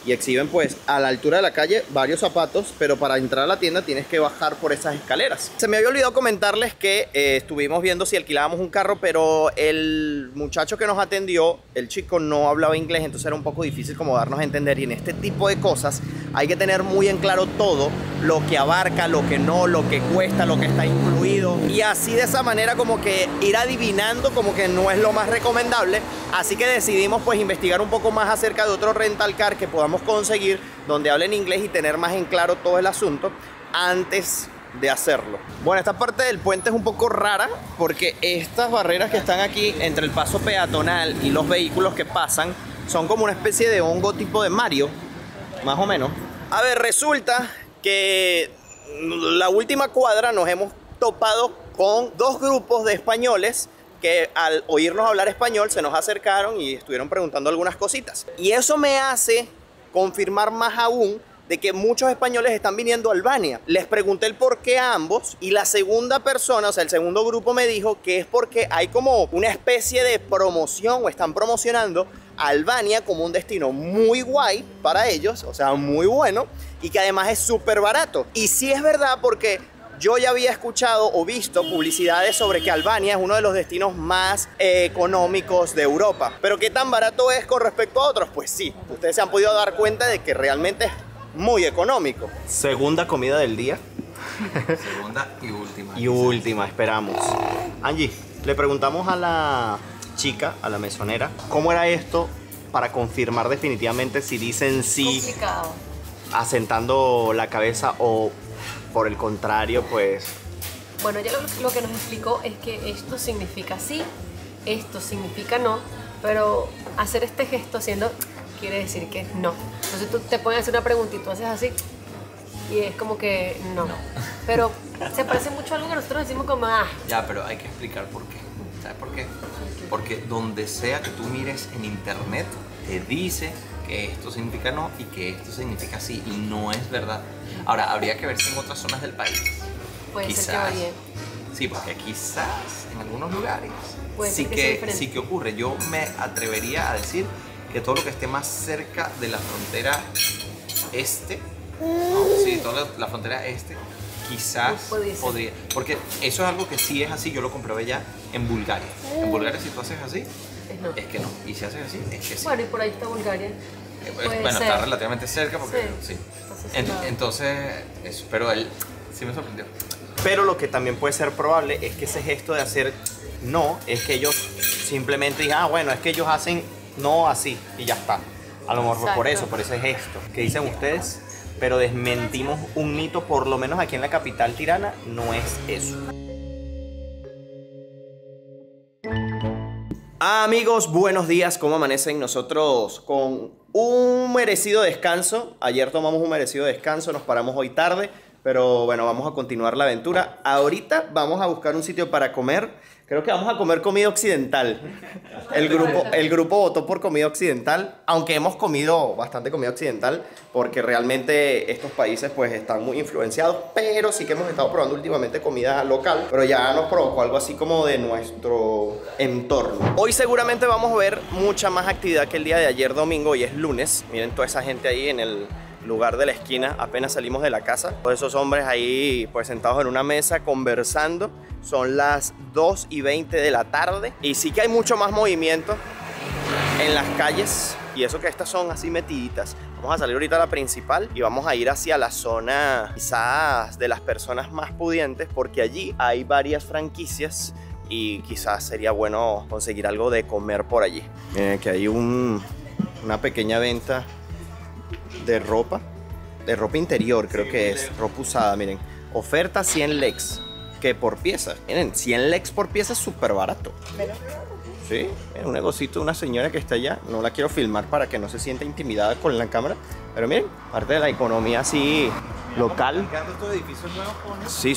y exhiben pues a la altura de la calle varios zapatos, pero para entrar a la tienda tienes que bajar por esas escaleras. Se me había olvidado comentarles que estuvimos viendo si alquilábamos un carro, pero el muchacho que nos atendió, el chico, no hablaba inglés, entonces era un poco difícil como darnos a entender. Y en este tipo de cosas hay que tener muy en claro todo lo que abarca, lo que no, lo que cuesta, lo que está incluido, y así de esa manera como que ir adivinando como que no es lo más recomendable. Así que decidimos pues investigar un poco más acerca de otro rental car que podamos conseguir donde hablen inglés y tener más en claro todo el asunto antes de hacerlo. Bueno, esta parte del puente es un poco rara porque estas barreras que están aquí entre el paso peatonal y los vehículos que pasan son como una especie de hongo tipo de Mario, más o menos. A ver, resulta que la última cuadra nos hemos topado con dos grupos de españoles que al oírnos hablar español se nos acercaron y estuvieron preguntando algunas cositas. Y eso me hace confirmar más aún de que muchos españoles están viniendo a Albania. Les pregunté el por qué a ambos y la segunda persona, o sea, el segundo grupo me dijo que es porque hay como una especie de promoción o están promocionando a Albania como un destino muy guay para ellos, o sea, muy bueno, y que además es súper barato. Y sí es verdad porque yo ya había escuchado o visto publicidades sobre que Albania es uno de los destinos más económicos de Europa. Pero ¿qué tan barato es con respecto a otros? Pues sí, ustedes se han podido dar cuenta de que realmente es muy económico. Segunda comida del día. Segunda y última. Y última, esperamos. Angie, le preguntamos a la chica, a la mesonera, ¿cómo era esto para confirmar definitivamente si dicen sí? Complicado. Asentando la cabeza o por el contrario, pues... Bueno, ella lo que nos explicó es que esto significa sí, esto significa no, pero hacer este gesto haciendo quiere decir que no. Entonces tú te pueden hacer una pregunta y tú haces así y es como que no. Pero se parece mucho a algo que nosotros decimos como Ya, pero hay que explicar por qué. ¿Sabes por qué? Porque donde sea que tú mires en internet te dice que esto significa no y que esto significa sí, y no es verdad. Ahora, habría que ver si en otras zonas del país Puede ser que varíe. Sí, porque quizás en algunos lugares Puede sí ser que sea que, diferente. sí que ocurre. Yo me atrevería a decir que todo lo que esté más cerca de la frontera este, sí, toda la frontera este, quizás Puede ser. podría. Porque eso es algo que sí es así, yo lo comprobé ya en Bulgaria. En Bulgaria si tú haces así, No. es que no. Y si haces así, es que sí. Bueno, y por ahí está Bulgaria. Puede Bueno, ser. está relativamente cerca porque Sí. sí. Entonces, Entonces, eso, pero él sí me sorprendió. Pero lo que también puede ser probable es que ese gesto de hacer no, es que ellos simplemente digan, ah, bueno, es que ellos hacen no así y ya está. A lo mejor fue por Exacto. eso, por ese gesto. ¿Qué dicen ustedes? Pero desmentimos un mito, por lo menos aquí en la capital tirana, no es eso. Amigos, buenos días, ¿cómo amanecen? Nosotros con un merecido descanso. Ayer tomamos un merecido descanso, nos paramos hoy tarde, pero bueno, vamos a continuar la aventura. Ahorita vamos a buscar un sitio para comer. Creo que vamos a comer comida occidental. El grupo votó por comida occidental, aunque hemos comido bastante comida occidental, porque realmente estos países pues están muy influenciados, pero sí que hemos estado probando últimamente comida local, pero ya nos provocó algo así como de nuestro entorno. Hoy seguramente vamos a ver mucha más actividad que el día de ayer domingo, hoy es lunes. Miren toda esa gente ahí en el lugar de la esquina, apenas salimos de la casa. Todos esos hombres ahí pues sentados en una mesa conversando. Son las 2:20 de la tarde y sí que hay mucho más movimiento en las calles, y eso que estas son así metiditas. Vamos a salir ahorita a la principal y vamos a ir hacia la zona quizás de las personas más pudientes, porque allí hay varias franquicias y quizás sería bueno conseguir algo de comer por allí. Miren que hay una pequeña venta de ropa interior, creo que es ropa usada. Miren, oferta 100 lex, que por pieza, miren, 100 lex por pieza es súper barato. Sí, miren, un negocito de una señora que está allá. No la quiero filmar para que no se sienta intimidada con la cámara, pero miren, parte de la economía así local. Estos edificios nuevos, Sí,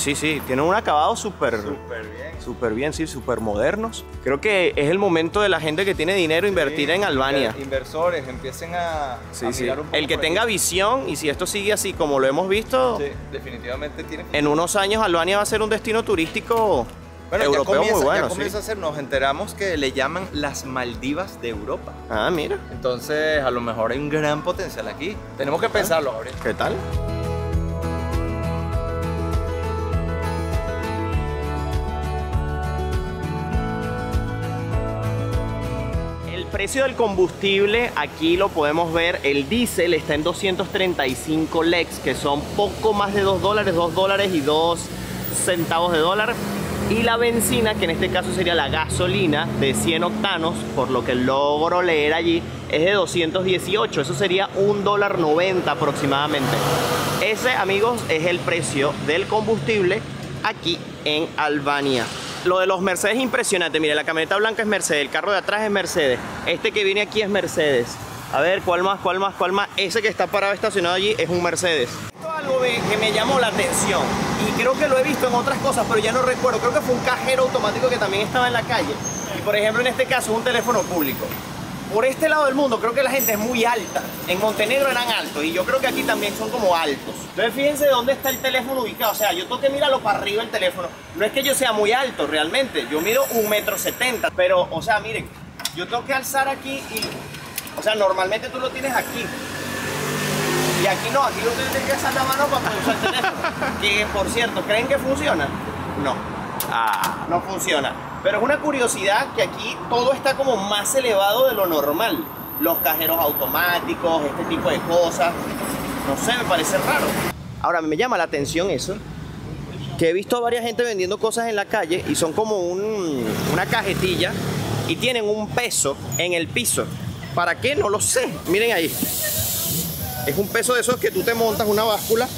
tienen un acabado súper bien, sí, súper modernos. Creo que es el momento de la gente que tiene dinero invertir en Albania. Inversores empiecen a Sí. mirar un poco El que por tenga aquí. visión, y si esto sigue así como lo hemos visto, Sí, definitivamente tiene. en unos años Albania va a ser un destino turístico Bueno, europeo muy bueno. ya comienza a ser, nos enteramos que le llaman las Maldivas de Europa. Ah, mira, Entonces, a lo mejor hay un gran potencial aquí. Tenemos que pensarlo ahora. ¿qué tal? El precio del combustible, aquí lo podemos ver, el diésel está en 235 lex, que son poco más de $2, $2 y 2 centavos de dólar. Y la benzina, que en este caso sería la gasolina de 100 octanos, por lo que logro leer allí, es de 218. Eso sería $1.90 aproximadamente. Ese, amigos, es el precio del combustible aquí en Albania. Lo de los Mercedes es impresionante. Mire, la camioneta blanca es Mercedes, el carro de atrás es Mercedes, este que viene aquí es Mercedes. A ver, ¿cuál más? Ese que está parado estacionado allí es un Mercedes. Esto es algo que me llamó la atención y creo que lo he visto en otras cosas, pero ya no recuerdo. Creo que fue un cajero automático que también estaba en la calle. Y por ejemplo, en este caso, un teléfono público. Por este lado del mundo creo que la gente es muy alta. En Montenegro eran altos y yo creo que aquí también son como altos. Entonces fíjense de dónde está el teléfono ubicado. O sea, yo tengo que mirarlo para arriba el teléfono. No es que yo sea muy alto realmente. Yo mido 1,70 m. Pero, o sea, miren, yo tengo que alzar aquí y... O sea, normalmente tú lo tienes aquí. Y aquí no, aquí lo tienes que alzar la mano para poder usar el teléfono. Que, por cierto, ¿creen que funciona? No. No funciona. Pero es una curiosidad que aquí todo está como más elevado de lo normal. Los cajeros automáticos, este tipo de cosas. No sé, me parece raro. Ahora, me llama la atención eso, que he visto a varias gente vendiendo cosas en la calle y son como una cajetilla y tienen un peso en el piso. ¿Para qué? No lo sé. Miren ahí. Es un peso de esos que tú te montas una báscula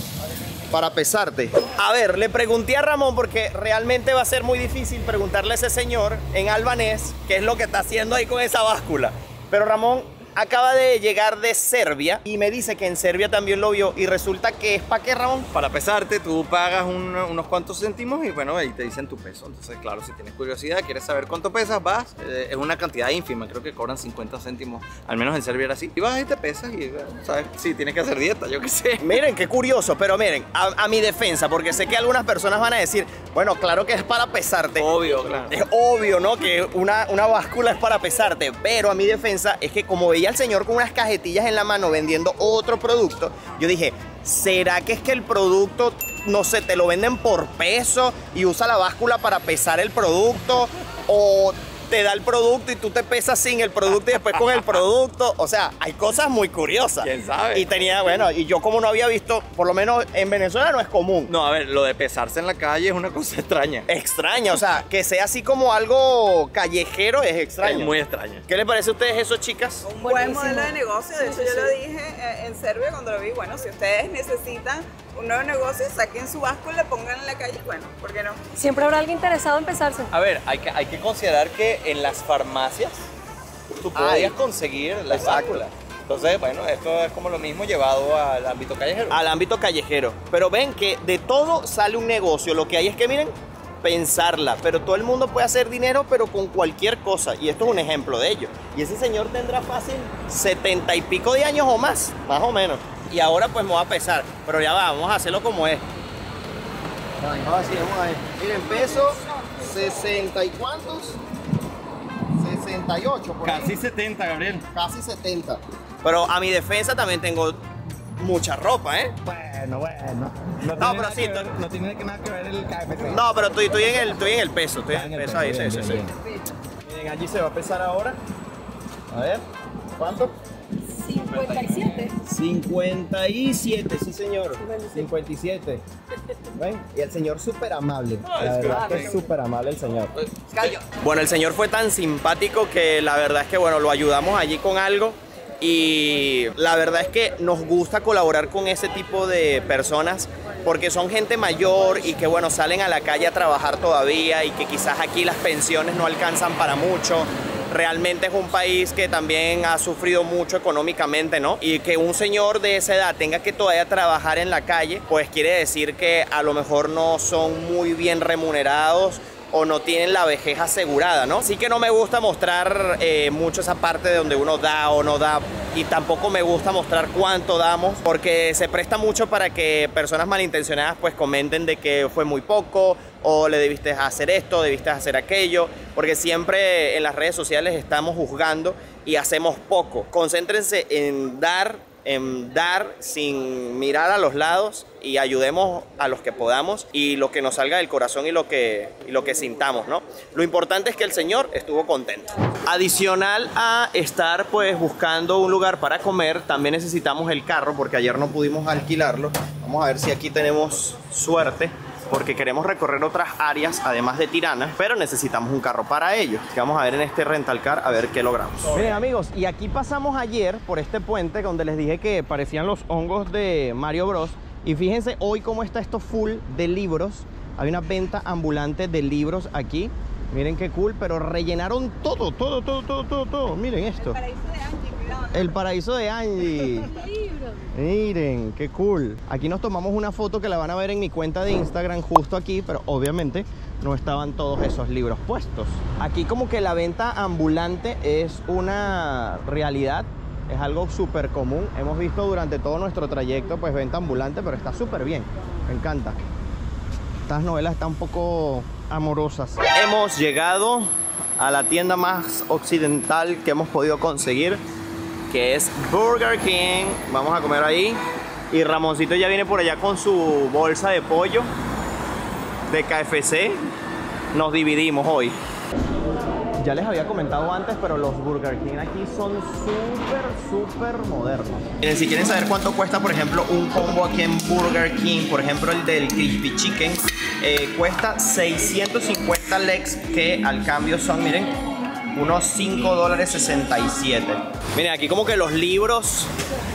para pesarte. A ver, le pregunté a Ramón, porque realmente va a ser muy difícil preguntarle a ese señor en albanés qué es lo que está haciendo ahí con esa báscula. Pero Ramón acaba de llegar de Serbia y me dice que en Serbia también lo vio y resulta que es ¿para qué, Ramón? Para pesarte, tú pagas unos cuantos céntimos y bueno, ahí te dicen tu peso. Entonces, claro, si tienes curiosidad, quieres saber cuánto pesas, vas. Es una cantidad ínfima, creo que cobran 50 céntimos, al menos en Serbia era así. Y vas y te pesas y, ¿sabes? Sí, tienes que hacer dieta, yo qué sé. Miren, qué curioso, pero miren, a mi defensa, porque sé que algunas personas van a decir, bueno, claro que es para pesarte. Obvio, claro. Es obvio, ¿no? Que una báscula es para pesarte, pero a mi defensa es que como veía al señor con unas cajetillas en la mano vendiendo otro producto, yo dije, ¿será que es que el producto, no sé, te lo venden por peso y usa la báscula para pesar el producto? ¿O te da el producto y tú te pesas sin el producto y después con el producto? O sea, hay cosas muy curiosas. ¿Quién sabe? Y tenía, bueno, y yo como no había visto, por lo menos en Venezuela no es común. No, a ver, lo de pesarse en la calle es una cosa extraña. Extraña, o sea, que sea así como algo callejero es extraño. Es muy extraño. ¿Qué les parece a ustedes eso, chicas? Un buen modelo de negocio, de hecho yo lo dije en Serbia cuando lo vi, bueno, si ustedes necesitan un nuevo negocio, saquen su báscula, pongan en la calle, bueno, ¿por qué no? Siempre habrá alguien interesado en pesarse. A ver, hay que considerar que en las farmacias tú podías conseguir la báscula. Entonces, bueno, esto es como lo mismo llevado al ámbito callejero. Al ámbito callejero. Pero ven que de todo sale un negocio. Lo que hay es que, miren, pensarla. Pero todo el mundo puede hacer dinero, pero con cualquier cosa. Y esto es un ejemplo de ello. Y ese señor tendrá fácil 70 y pico de años o más o menos. Y ahora pues me voy a pesar. Pero ya va, vamos a hacerlo como es. Vamos a ver. Miren, peso 60 y cuántos. 68 por ahí. Casi 70, Gabriel. Casi 70. Pero a mi defensa también tengo mucha ropa, ¿eh? Bueno. No, pero sí. No tiene nada que ver el KFC. No, pero estoy en el peso. Estoy en el peso ahí, sí. Bien. Miren, allí se va a pesar ahora. A ver, ¿cuánto? 57. 57, sí señor. 57. ¿Ven? Y el señor súper amable. La verdad que es súper amable el señor. Bueno, el señor fue tan simpático que la verdad es que, bueno, lo ayudamos allí con algo. Y la verdad es que nos gusta colaborar con ese tipo de personas porque son gente mayor y que, bueno, salen a la calle a trabajar todavía y que quizás aquí las pensiones no alcanzan para mucho. Realmente es un país que también ha sufrido mucho económicamente, ¿no? Y que un señor de esa edad tenga que todavía trabajar en la calle, pues quiere decir que a lo mejor no son muy bien remunerados o no tienen la vejez asegurada, ¿no? Así que no me gusta mostrar mucho esa parte de donde uno da o no da, y tampoco me gusta mostrar cuánto damos, porque se presta mucho para que personas malintencionadas pues comenten de que fue muy poco, o le debiste hacer esto, debiste hacer aquello, porque siempre en las redes sociales estamos juzgando y hacemos poco. Concéntrense en dar sin mirar a los lados y ayudemos a los que podamos y lo que nos salga del corazón y lo que sintamos, ¿no? Lo importante es que el señor estuvo contento. Adicional a estar pues buscando un lugar para comer, también necesitamos el carro porque ayer no pudimos alquilarlo. Vamos a ver si aquí tenemos suerte, porque queremos recorrer otras áreas además de Tirana, pero necesitamos un carro para ello. Así que vamos a ver en este rental car a ver qué logramos. Miren amigos, y aquí pasamos ayer por este puente donde les dije que parecían los hongos de Mario Bros. Y fíjense hoy cómo está esto full de libros. Hay una venta ambulante de libros aquí. Miren qué cool, pero rellenaron todo. Miren esto. El paraíso de Angie. Miren, qué cool. Aquí nos tomamos una foto que la van a ver en mi cuenta de Instagram justo aquí, pero obviamente no estaban todos esos libros puestos. Aquí como que la venta ambulante es una realidad, es algo súper común. Hemos visto durante todo nuestro trayecto pues venta ambulante, pero está súper bien, me encanta. Estas novelas están un poco amorosas. Hemos llegado a la tienda más occidental que hemos podido conseguir, que es Burger King. Vamos a comer ahí. Y Ramoncito ya viene por allá con su bolsa de pollo de KFC. Nos dividimos hoy. Ya les había comentado antes, pero los Burger King aquí son súper modernos. Miren, si quieren saber cuánto cuesta, por ejemplo, un combo aquí en Burger King, por ejemplo, el del Crispy Chicken, cuesta 650 legs, que al cambio son, miren, unos $5.67. Miren, aquí como que los libros,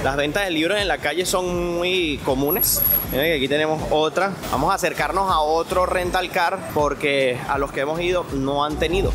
las ventas de libros en la calle son muy comunes. Miren que aquí tenemos otra. Vamos a acercarnos a otro rental car porque a los que hemos ido no han tenido.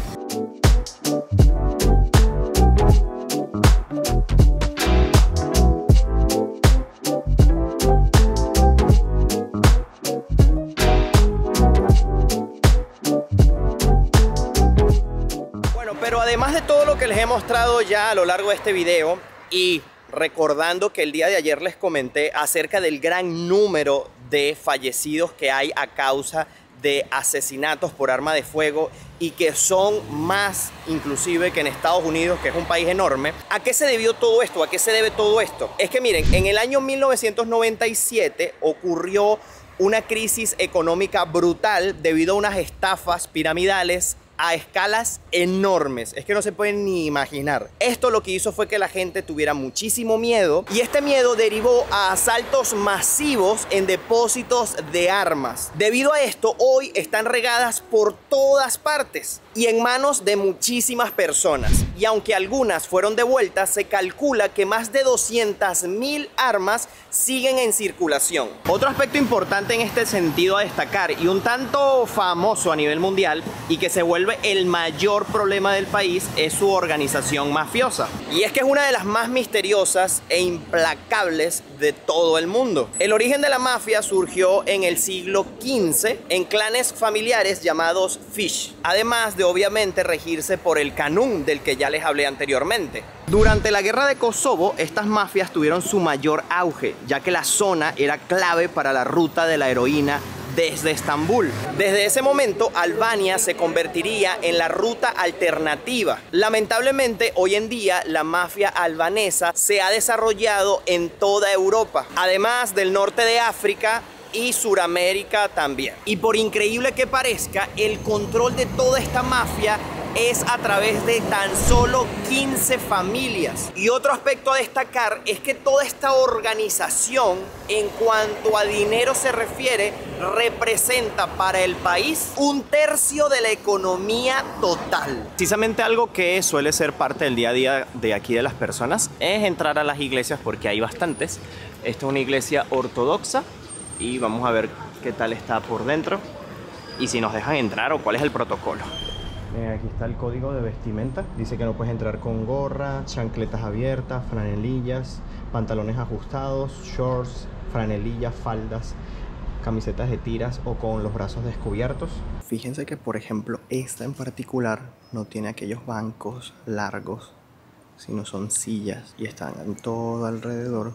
Pero además de todo lo que les he mostrado ya a lo largo de este video, y recordando que el día de ayer les comenté acerca del gran número de fallecidos que hay a causa de asesinatos por arma de fuego y que son más inclusive que en Estados Unidos, que es un país enorme. ¿A qué se debió todo esto? ¿A qué se debe todo esto? Es que miren, en el año 1997 ocurrió una crisis económica brutal debido a unas estafas piramidales a escalas enormes. Es que no se pueden ni imaginar. Esto lo que hizo fue que la gente tuviera muchísimo miedo, y este miedo derivó a asaltos masivos en depósitos de armas. Debido a esto, hoy están regadas por todas partes y en manos de muchísimas personas. Y aunque algunas fueron devueltas, se calcula que más de 200.000 armas siguen en circulación. Otro aspecto importante en este sentido a destacar, y un tanto famoso a nivel mundial, y que se vuelve el mayor problema del país, es su organización mafiosa. Y es que es una de las más misteriosas e implacables de todo el mundo. El origen de la mafia surgió en el siglo XV en clanes familiares llamados fish, además de obviamente regirse por el canún del que ya les hablé anteriormente. Durante la guerra de Kosovo, estas mafias tuvieron su mayor auge, ya que la zona era clave para la ruta de la heroína desde Estambul. Desde ese momento, Albania se convertiría en la ruta alternativa. Lamentablemente, hoy en día, la mafia albanesa se ha desarrollado en toda Europa, además del norte de África y Suramérica también. Y por increíble que parezca, el control de toda esta mafia es a través de tan solo 15 familias. Y otro aspecto a destacar es que toda esta organización, en cuanto a dinero se refiere, representa para el país 1/3 de la economía total. Precisamente algo que suele ser parte del día a día de aquí de las personas es entrar a las iglesias, porque hay bastantes. Esta es una iglesia ortodoxa y vamos a ver qué tal está por dentro y si nos dejan entrar o cuál es el protocolo. Aquí está el código de vestimenta. Dice que no puedes entrar con gorra, chancletas abiertas, franelillas, pantalones ajustados, shorts, franelillas, faldas, camisetas de tiras o con los brazos descubiertos. Fíjense que, por ejemplo, esta en particular no tiene aquellos bancos largos, sino son sillas y están en todo alrededor.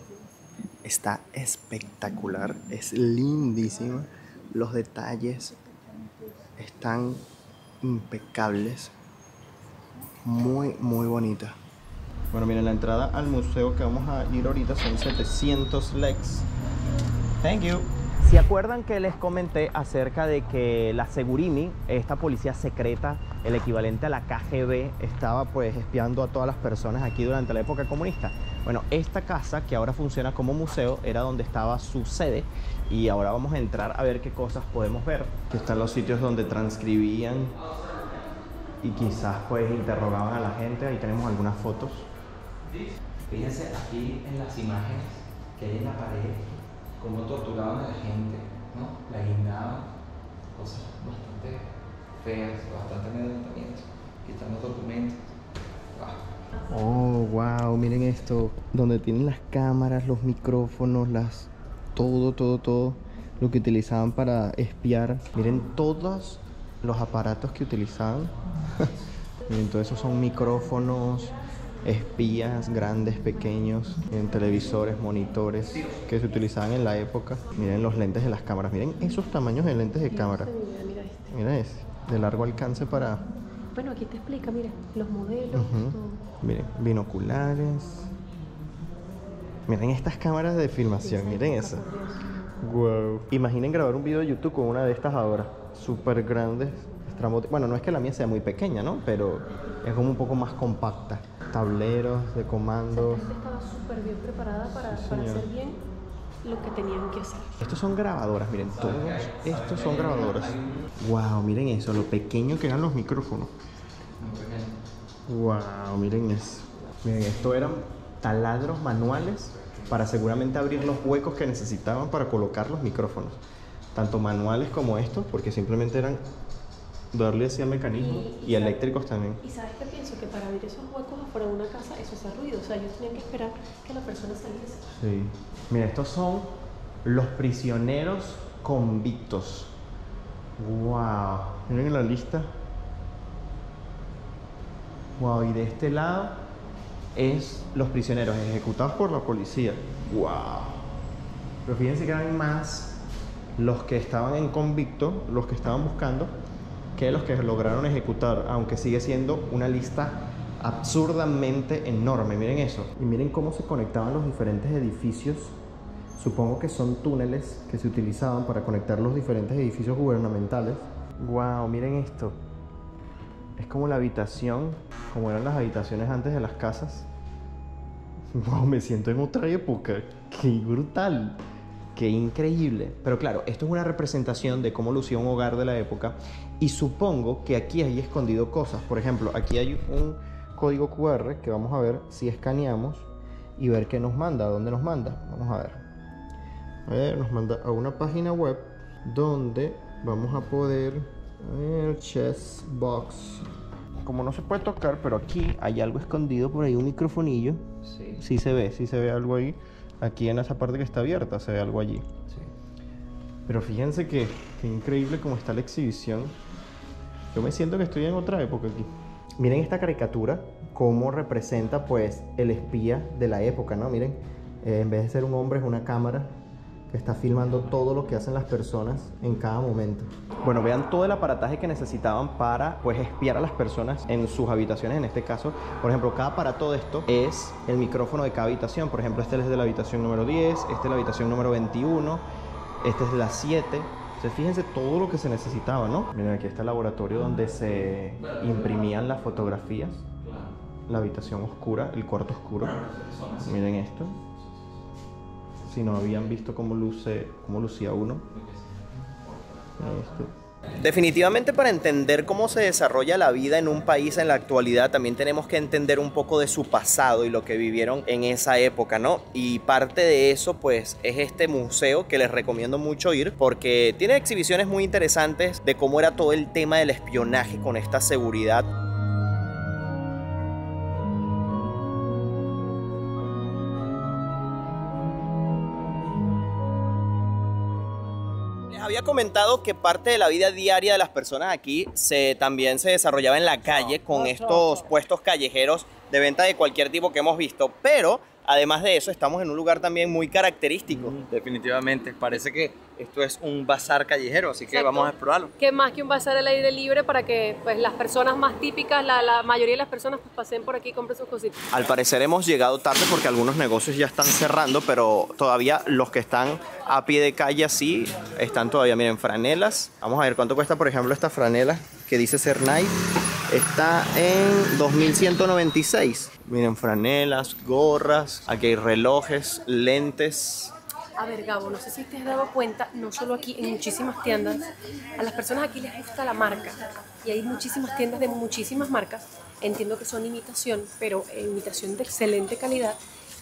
Está espectacular, es lindísima. Los detalles están impecables, muy bonita. Bueno, miren, la entrada al museo que vamos a ir ahorita son 700 lex. Thank you. ¿Se acuerdan que les comenté acerca de que la Segurimi, esta policía secreta, el equivalente a la KGB, estaba pues espiando a todas las personas aquí durante la época comunista? Bueno, esta casa, que ahora funciona como museo, era donde estaba su sede, y ahora vamos a entrar a ver qué cosas podemos ver. Aquí están los sitios donde transcribían y quizás pues interrogaban a la gente. Ahí tenemos algunas fotos. Fíjense aquí en las imágenes que hay en la pared, cómo torturaban a la gente, ¿no? La guindaban, cosas bastante feas, bastante amedrentamiento. Aquí están los documentos. Oh, wow, miren esto, donde tienen las cámaras, los micrófonos, todo lo que utilizaban para espiar. Miren todos los aparatos que utilizaban. Miren, todo eso son micrófonos, espías grandes, pequeños, miren, televisores, monitores que se utilizaban en la época. Miren los lentes de las cámaras, miren esos tamaños de lentes de cámara. Mira este. Mira ese, de largo alcance para... Bueno, aquí te explica, mira, los modelos, todo. Miren, binoculares. Miren estas cámaras de filmación, miren eso. Wow. Imaginen grabar un video de YouTube con una de estas ahora. Súper grandes. Bueno, no es que la mía sea muy pequeña, ¿no? Pero es como un poco más compacta. Tableros de comandos. La gente estaba súper bien preparada para hacer bien lo que tenían que hacer. Estos son grabadoras, miren, todos estos son grabadoras. Wow, miren eso, lo pequeño que eran los micrófonos. Wow, miren eso. Miren, esto eran taladros manuales para seguramente abrir los huecos que necesitaban para colocar los micrófonos. Tanto manuales como estos, porque simplemente eran darle así al mecanismo, y eléctricos también. Y ¿sabes qué pienso? Que para abrir esos huecos afuera de una casa, eso hace ruido. O sea, ellos tenían que esperar que la persona saliese. Sí. Mira, estos son los prisioneros convictos. Wow. Miren la lista. Wow, y de este lado es los prisioneros ejecutados por la policía. Wow. Pero fíjense que eran más los que estaban en convicto, los que estaban buscando, que los que lograron ejecutar, aunque sigue siendo una lista absurdamente enorme. Miren eso. Y miren cómo se conectaban los diferentes edificios. Supongo que son túneles que se utilizaban para conectar los diferentes edificios gubernamentales. Wow, miren esto. Es como la habitación, como eran las habitaciones antes de las casas. Wow, me siento en otra época. ¡Qué brutal! ¡Qué increíble! Pero claro, esto es una representación de cómo lucía un hogar de la época. Y supongo que aquí hay escondido cosas. Por ejemplo, aquí hay un código QR que vamos a ver si escaneamos y ver qué nos manda, a dónde nos manda. Vamos a ver. A ver, nos manda a una página web donde vamos a poder... A ver, chess box. Como no se puede tocar, pero aquí hay algo escondido por ahí, un microfonillo. Sí. Sí se ve algo ahí. Aquí en esa parte que está abierta se ve algo allí. Sí. Pero fíjense que increíble cómo está la exhibición. Yo me siento que estoy en otra época aquí. Miren esta caricatura, cómo representa pues el espía de la época, ¿no? Miren, en vez de ser un hombre es una cámara que está filmando todo lo que hacen las personas en cada momento. Bueno, vean todo el aparataje que necesitaban para pues espiar a las personas en sus habitaciones. En este caso, por ejemplo, cada aparato de esto es el micrófono de cada habitación. Por ejemplo, este es de la habitación número 10, este es de la habitación número 21, este es de la 7. Entonces fíjense todo lo que se necesitaba, ¿no? Miren, aquí está el laboratorio donde se imprimían las fotografías. La habitación oscura, el cuarto oscuro. Miren esto. Si no habían visto cómo lucía uno. Definitivamente, para entender cómo se desarrolla la vida en un país en la actualidad, también tenemos que entender un poco de su pasado y lo que vivieron en esa época, ¿no? Y parte de eso pues es este museo que les recomiendo mucho ir, porque tiene exhibiciones muy interesantes de cómo era todo el tema del espionaje con esta seguridad. Había comentado que parte de la vida diaria de las personas aquí también se desarrollaba en la calle con estos puestos callejeros de venta de cualquier tipo que hemos visto, pero además de eso estamos en un lugar también muy característico. Definitivamente, parece que esto es un bazar callejero, así que Exacto. vamos a explorarlo. ¿Qué más que un bazar al aire libre para que pues, las personas más típicas, la mayoría de las personas pues, pasen por aquí y compren sus cositas? Al parecer hemos llegado tarde porque algunos negocios ya están cerrando, pero todavía los que están a pie de calle así están todavía. Miren, franelas. Vamos a ver cuánto cuesta, por ejemplo, esta franela que dice ser Nike. Está en 2.196. Miren, franelas, gorras, aquí hay relojes, lentes. A ver, Gabo, no sé si te has dado cuenta, no solo aquí, en muchísimas tiendas, a las personas aquí les gusta la marca. Y hay muchísimas tiendas de muchísimas marcas. Entiendo que son imitación, pero imitación de excelente calidad.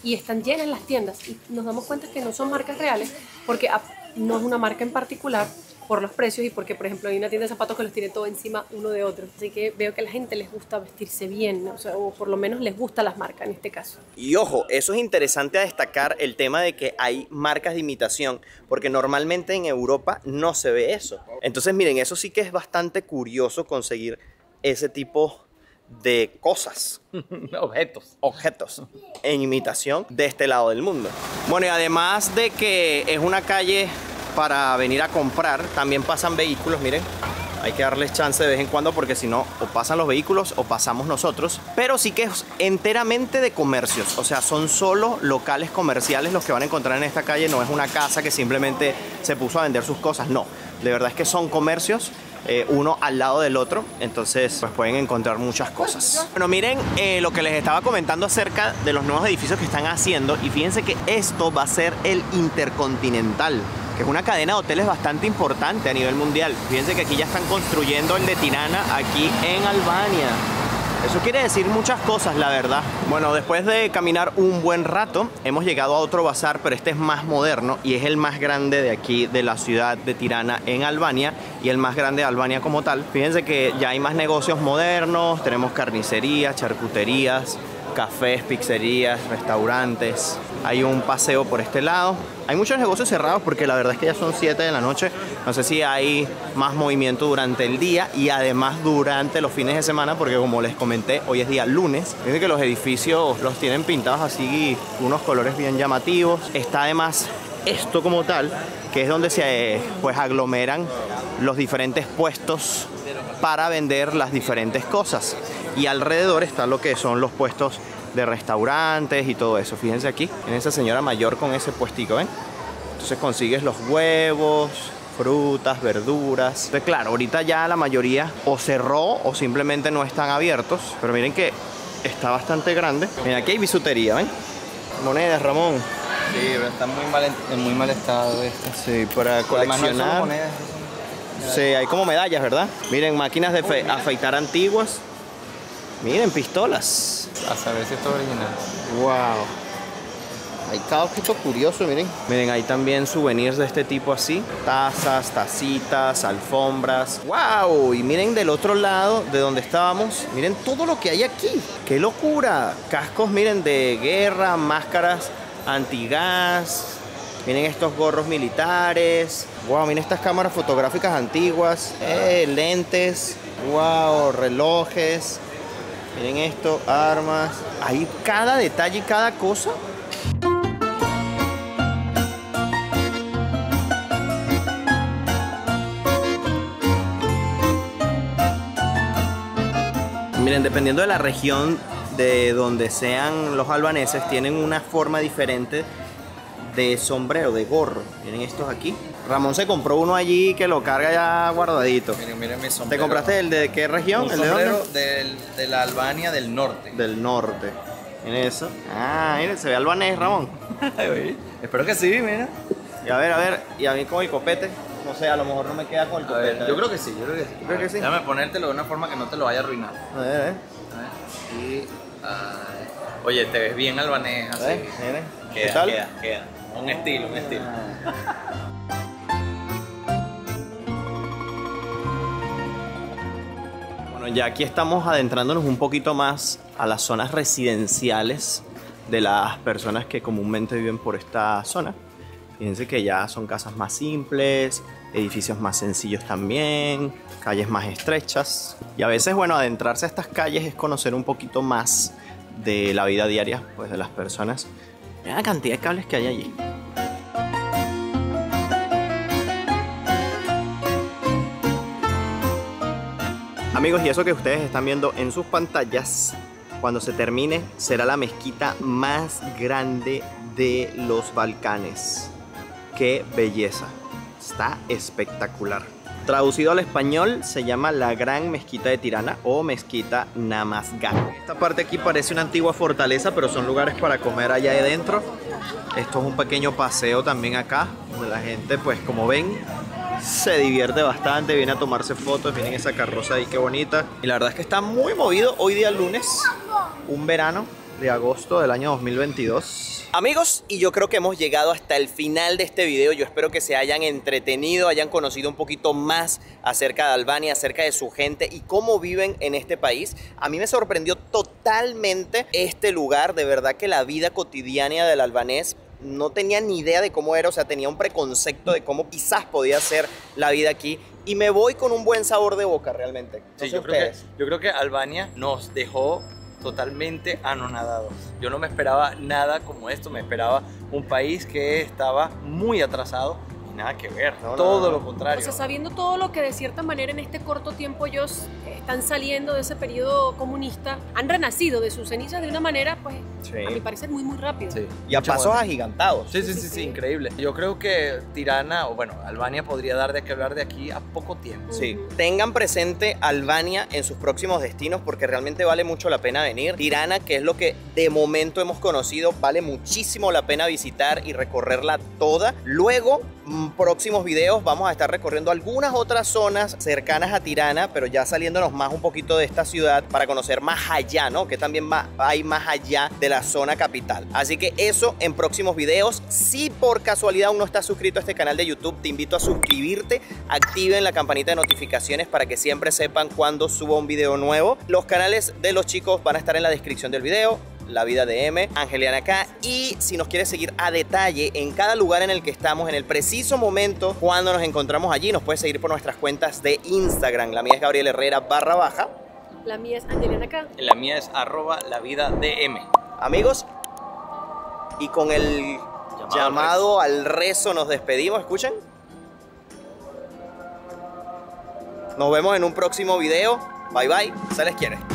Y están llenas las tiendas. Y nos damos cuenta que no son marcas reales, porque no es una marca en particular, por los precios y porque, por ejemplo, hay una tienda de zapatos que los tiene todo encima uno de otro. Así que veo que a la gente les gusta vestirse bien, ¿no? O por lo menos les gusta las marcas en este caso. Y ojo, eso es interesante a destacar, el tema de que hay marcas de imitación, porque normalmente en Europa no se ve eso. Entonces miren, eso sí que es bastante curioso conseguir ese tipo de cosas, objetos en imitación de este lado del mundo. Bueno, y además de que es una calle para venir a comprar, también pasan vehículos. Miren, hay que darles chance de vez en cuando porque si no, o pasan los vehículos o pasamos nosotros. Pero sí que es enteramente de comercios, o sea, son solo locales comerciales los que van a encontrar en esta calle. No es una casa que simplemente se puso a vender sus cosas, no, de verdad es que son comercios, uno al lado del otro, entonces pues pueden encontrar muchas cosas. Bueno, miren lo que les estaba comentando acerca de los nuevos edificios que están haciendo, y fíjense que esto va a ser el Intercontinental, que es una cadena de hoteles bastante importante a nivel mundial. Fíjense que aquí ya están construyendo el de Tirana aquí en Albania. Eso quiere decir muchas cosas, la verdad. Bueno, después de caminar un buen rato, hemos llegado a otro bazar, pero este es más moderno y es el más grande de aquí, de la ciudad de Tirana en Albania, y el más grande de Albania como tal. Fíjense que ya hay más negocios modernos, tenemos carnicerías, charcuterías, cafés, pizzerías, restaurantes. Hay un paseo por este lado. Hay muchos negocios cerrados porque la verdad es que ya son 7 de la noche. No sé si hay más movimiento durante el día y además durante los fines de semana, porque como les comenté, hoy es día lunes. Fíjense que los edificios los tienen pintados así, unos colores bien llamativos. Está además esto como tal, que es donde se pues aglomeran los diferentes puestos para vender las diferentes cosas. Y alrededor están lo que son los puestos de restaurantes y todo eso. Fíjense aquí, en esa señora mayor con ese puestico, ¿ven? Entonces consigues los huevos, frutas, verduras. Entonces claro, ahorita ya la mayoría o cerró o simplemente no están abiertos. Pero miren que está bastante grande. Miren, aquí hay bisutería, ¿ven? Monedas, Ramón. Sí, pero está en muy mal estado esto. Sí, para coleccionar. Sí, hay como medallas, ¿verdad? Miren, máquinas de afeitar antiguas. Miren, pistolas. A saber si esto es original. Wow. Hay cada objeto curioso, miren. Miren, hay también souvenirs de este tipo así. Tazas, tacitas, alfombras. ¡Wow! Y miren del otro lado de donde estábamos. Miren todo lo que hay aquí. ¡Qué locura! Cascos, miren, de guerra, máscaras antigas. Miren estos gorros militares. ¡Wow! Miren estas cámaras fotográficas antiguas. Lentes. ¡Wow! Relojes. Miren esto, armas. Hay cada detalle y cada cosa. Miren, dependiendo de la región de donde sean los albaneses, tienen una forma diferente de sombrero, de gorro. Miren estos aquí. Ramón se compró uno allí que lo carga ya guardadito. Miren mi sombrero. ¿Te compraste el de qué región? Un ¿El de sombrero dónde? de la Albania del norte. Del norte. Miren eso. Ah, miren, se ve albanés, Ramón. Espero que sí, mira. Y a ver, y a mí con el copete. No sé, a lo mejor no me queda con el A copete. ver, yo creo que sí, yo creo que sí. ¿Creo que sí? Déjame ponértelo de una forma que no te lo vaya a arruinar. A ver. A ver. Y, oye, te ves bien albanés A así. ver, miren. ¿Qué Queda, tal? queda. Un estilo, un estilo. Bueno, ya aquí estamos adentrándonos un poquito más a las zonas residenciales de las personas que comúnmente viven por esta zona. Fíjense que ya son casas más simples, edificios más sencillos también, calles más estrechas. Y a veces, bueno, adentrarse a estas calles es conocer un poquito más de la vida diaria, pues, de las personas. Mira la cantidad de cables que hay allí. Amigos, y eso que ustedes están viendo en sus pantallas, cuando se termine, será la mezquita más grande de los Balcanes. ¡Qué belleza! Está espectacular. Traducido al español, se llama la Gran Mezquita de Tirana o Mezquita Namazgan. Esta parte aquí parece una antigua fortaleza, pero son lugares para comer allá adentro. Esto es un pequeño paseo también acá, donde la gente, pues como ven, se divierte bastante, viene a tomarse fotos. Miren esa carroza ahí, qué bonita. Y la verdad es que está muy movido hoy día lunes, un verano de agosto del año 2022. Amigos, y yo creo que hemos llegado hasta el final de este video. Yo espero que se hayan entretenido, hayan conocido un poquito más acerca de Albania, acerca de su gente y cómo viven en este país. A mí me sorprendió totalmente este lugar. De verdad que la vida cotidiana del albanés no tenía ni idea de cómo era. O sea, tenía un preconcepto de cómo quizás podía ser la vida aquí. Y me voy con un buen sabor de boca realmente. Sí, yo creo que Albania nos dejó totalmente anonadados. Yo no me esperaba nada como esto, me esperaba un país que estaba muy atrasado y nada que ver, todo lo contrario. O sea, sabiendo todo lo que de cierta manera en este corto tiempo ellos están saliendo de ese periodo comunista, han renacido de sus cenizas de una manera, pues, a mi parecer muy rápido. Sí. Y a pasos agigantados. Sí, increíble. Yo creo que Tirana, o bueno, Albania podría dar de qué hablar de aquí a poco tiempo. Sí. Tengan presente Albania en sus próximos destinos porque realmente vale mucho la pena venir. Tirana, que es lo que de momento hemos conocido, vale muchísimo la pena visitar y recorrerla toda. Luego, próximos videos vamos a estar recorriendo algunas otras zonas cercanas a Tirana, pero ya saliéndonos más un poquito de esta ciudad para conocer más allá, ¿no? Que también hay más allá de la zona capital. Así que eso en próximos videos. Si por casualidad aún no estás suscrito a este canal de YouTube, te invito a suscribirte, activen la campanita de notificaciones para que siempre sepan cuando suba un video nuevo. Los canales de los chicos van a estar en la descripción del video. La Vida de M, Angeliana K. Y si nos quieres seguir a detalle en cada lugar en el que estamos, en el preciso momento cuando nos encontramos allí, nos puedes seguir por nuestras cuentas de Instagram. La mía es Gabriel Herrera _. La mía es Angeliana K. La mía es @lavidadm. Amigos, y con el llamado al rezo nos despedimos. ¿Escuchan? Nos vemos en un próximo video. Bye bye, se les quiere.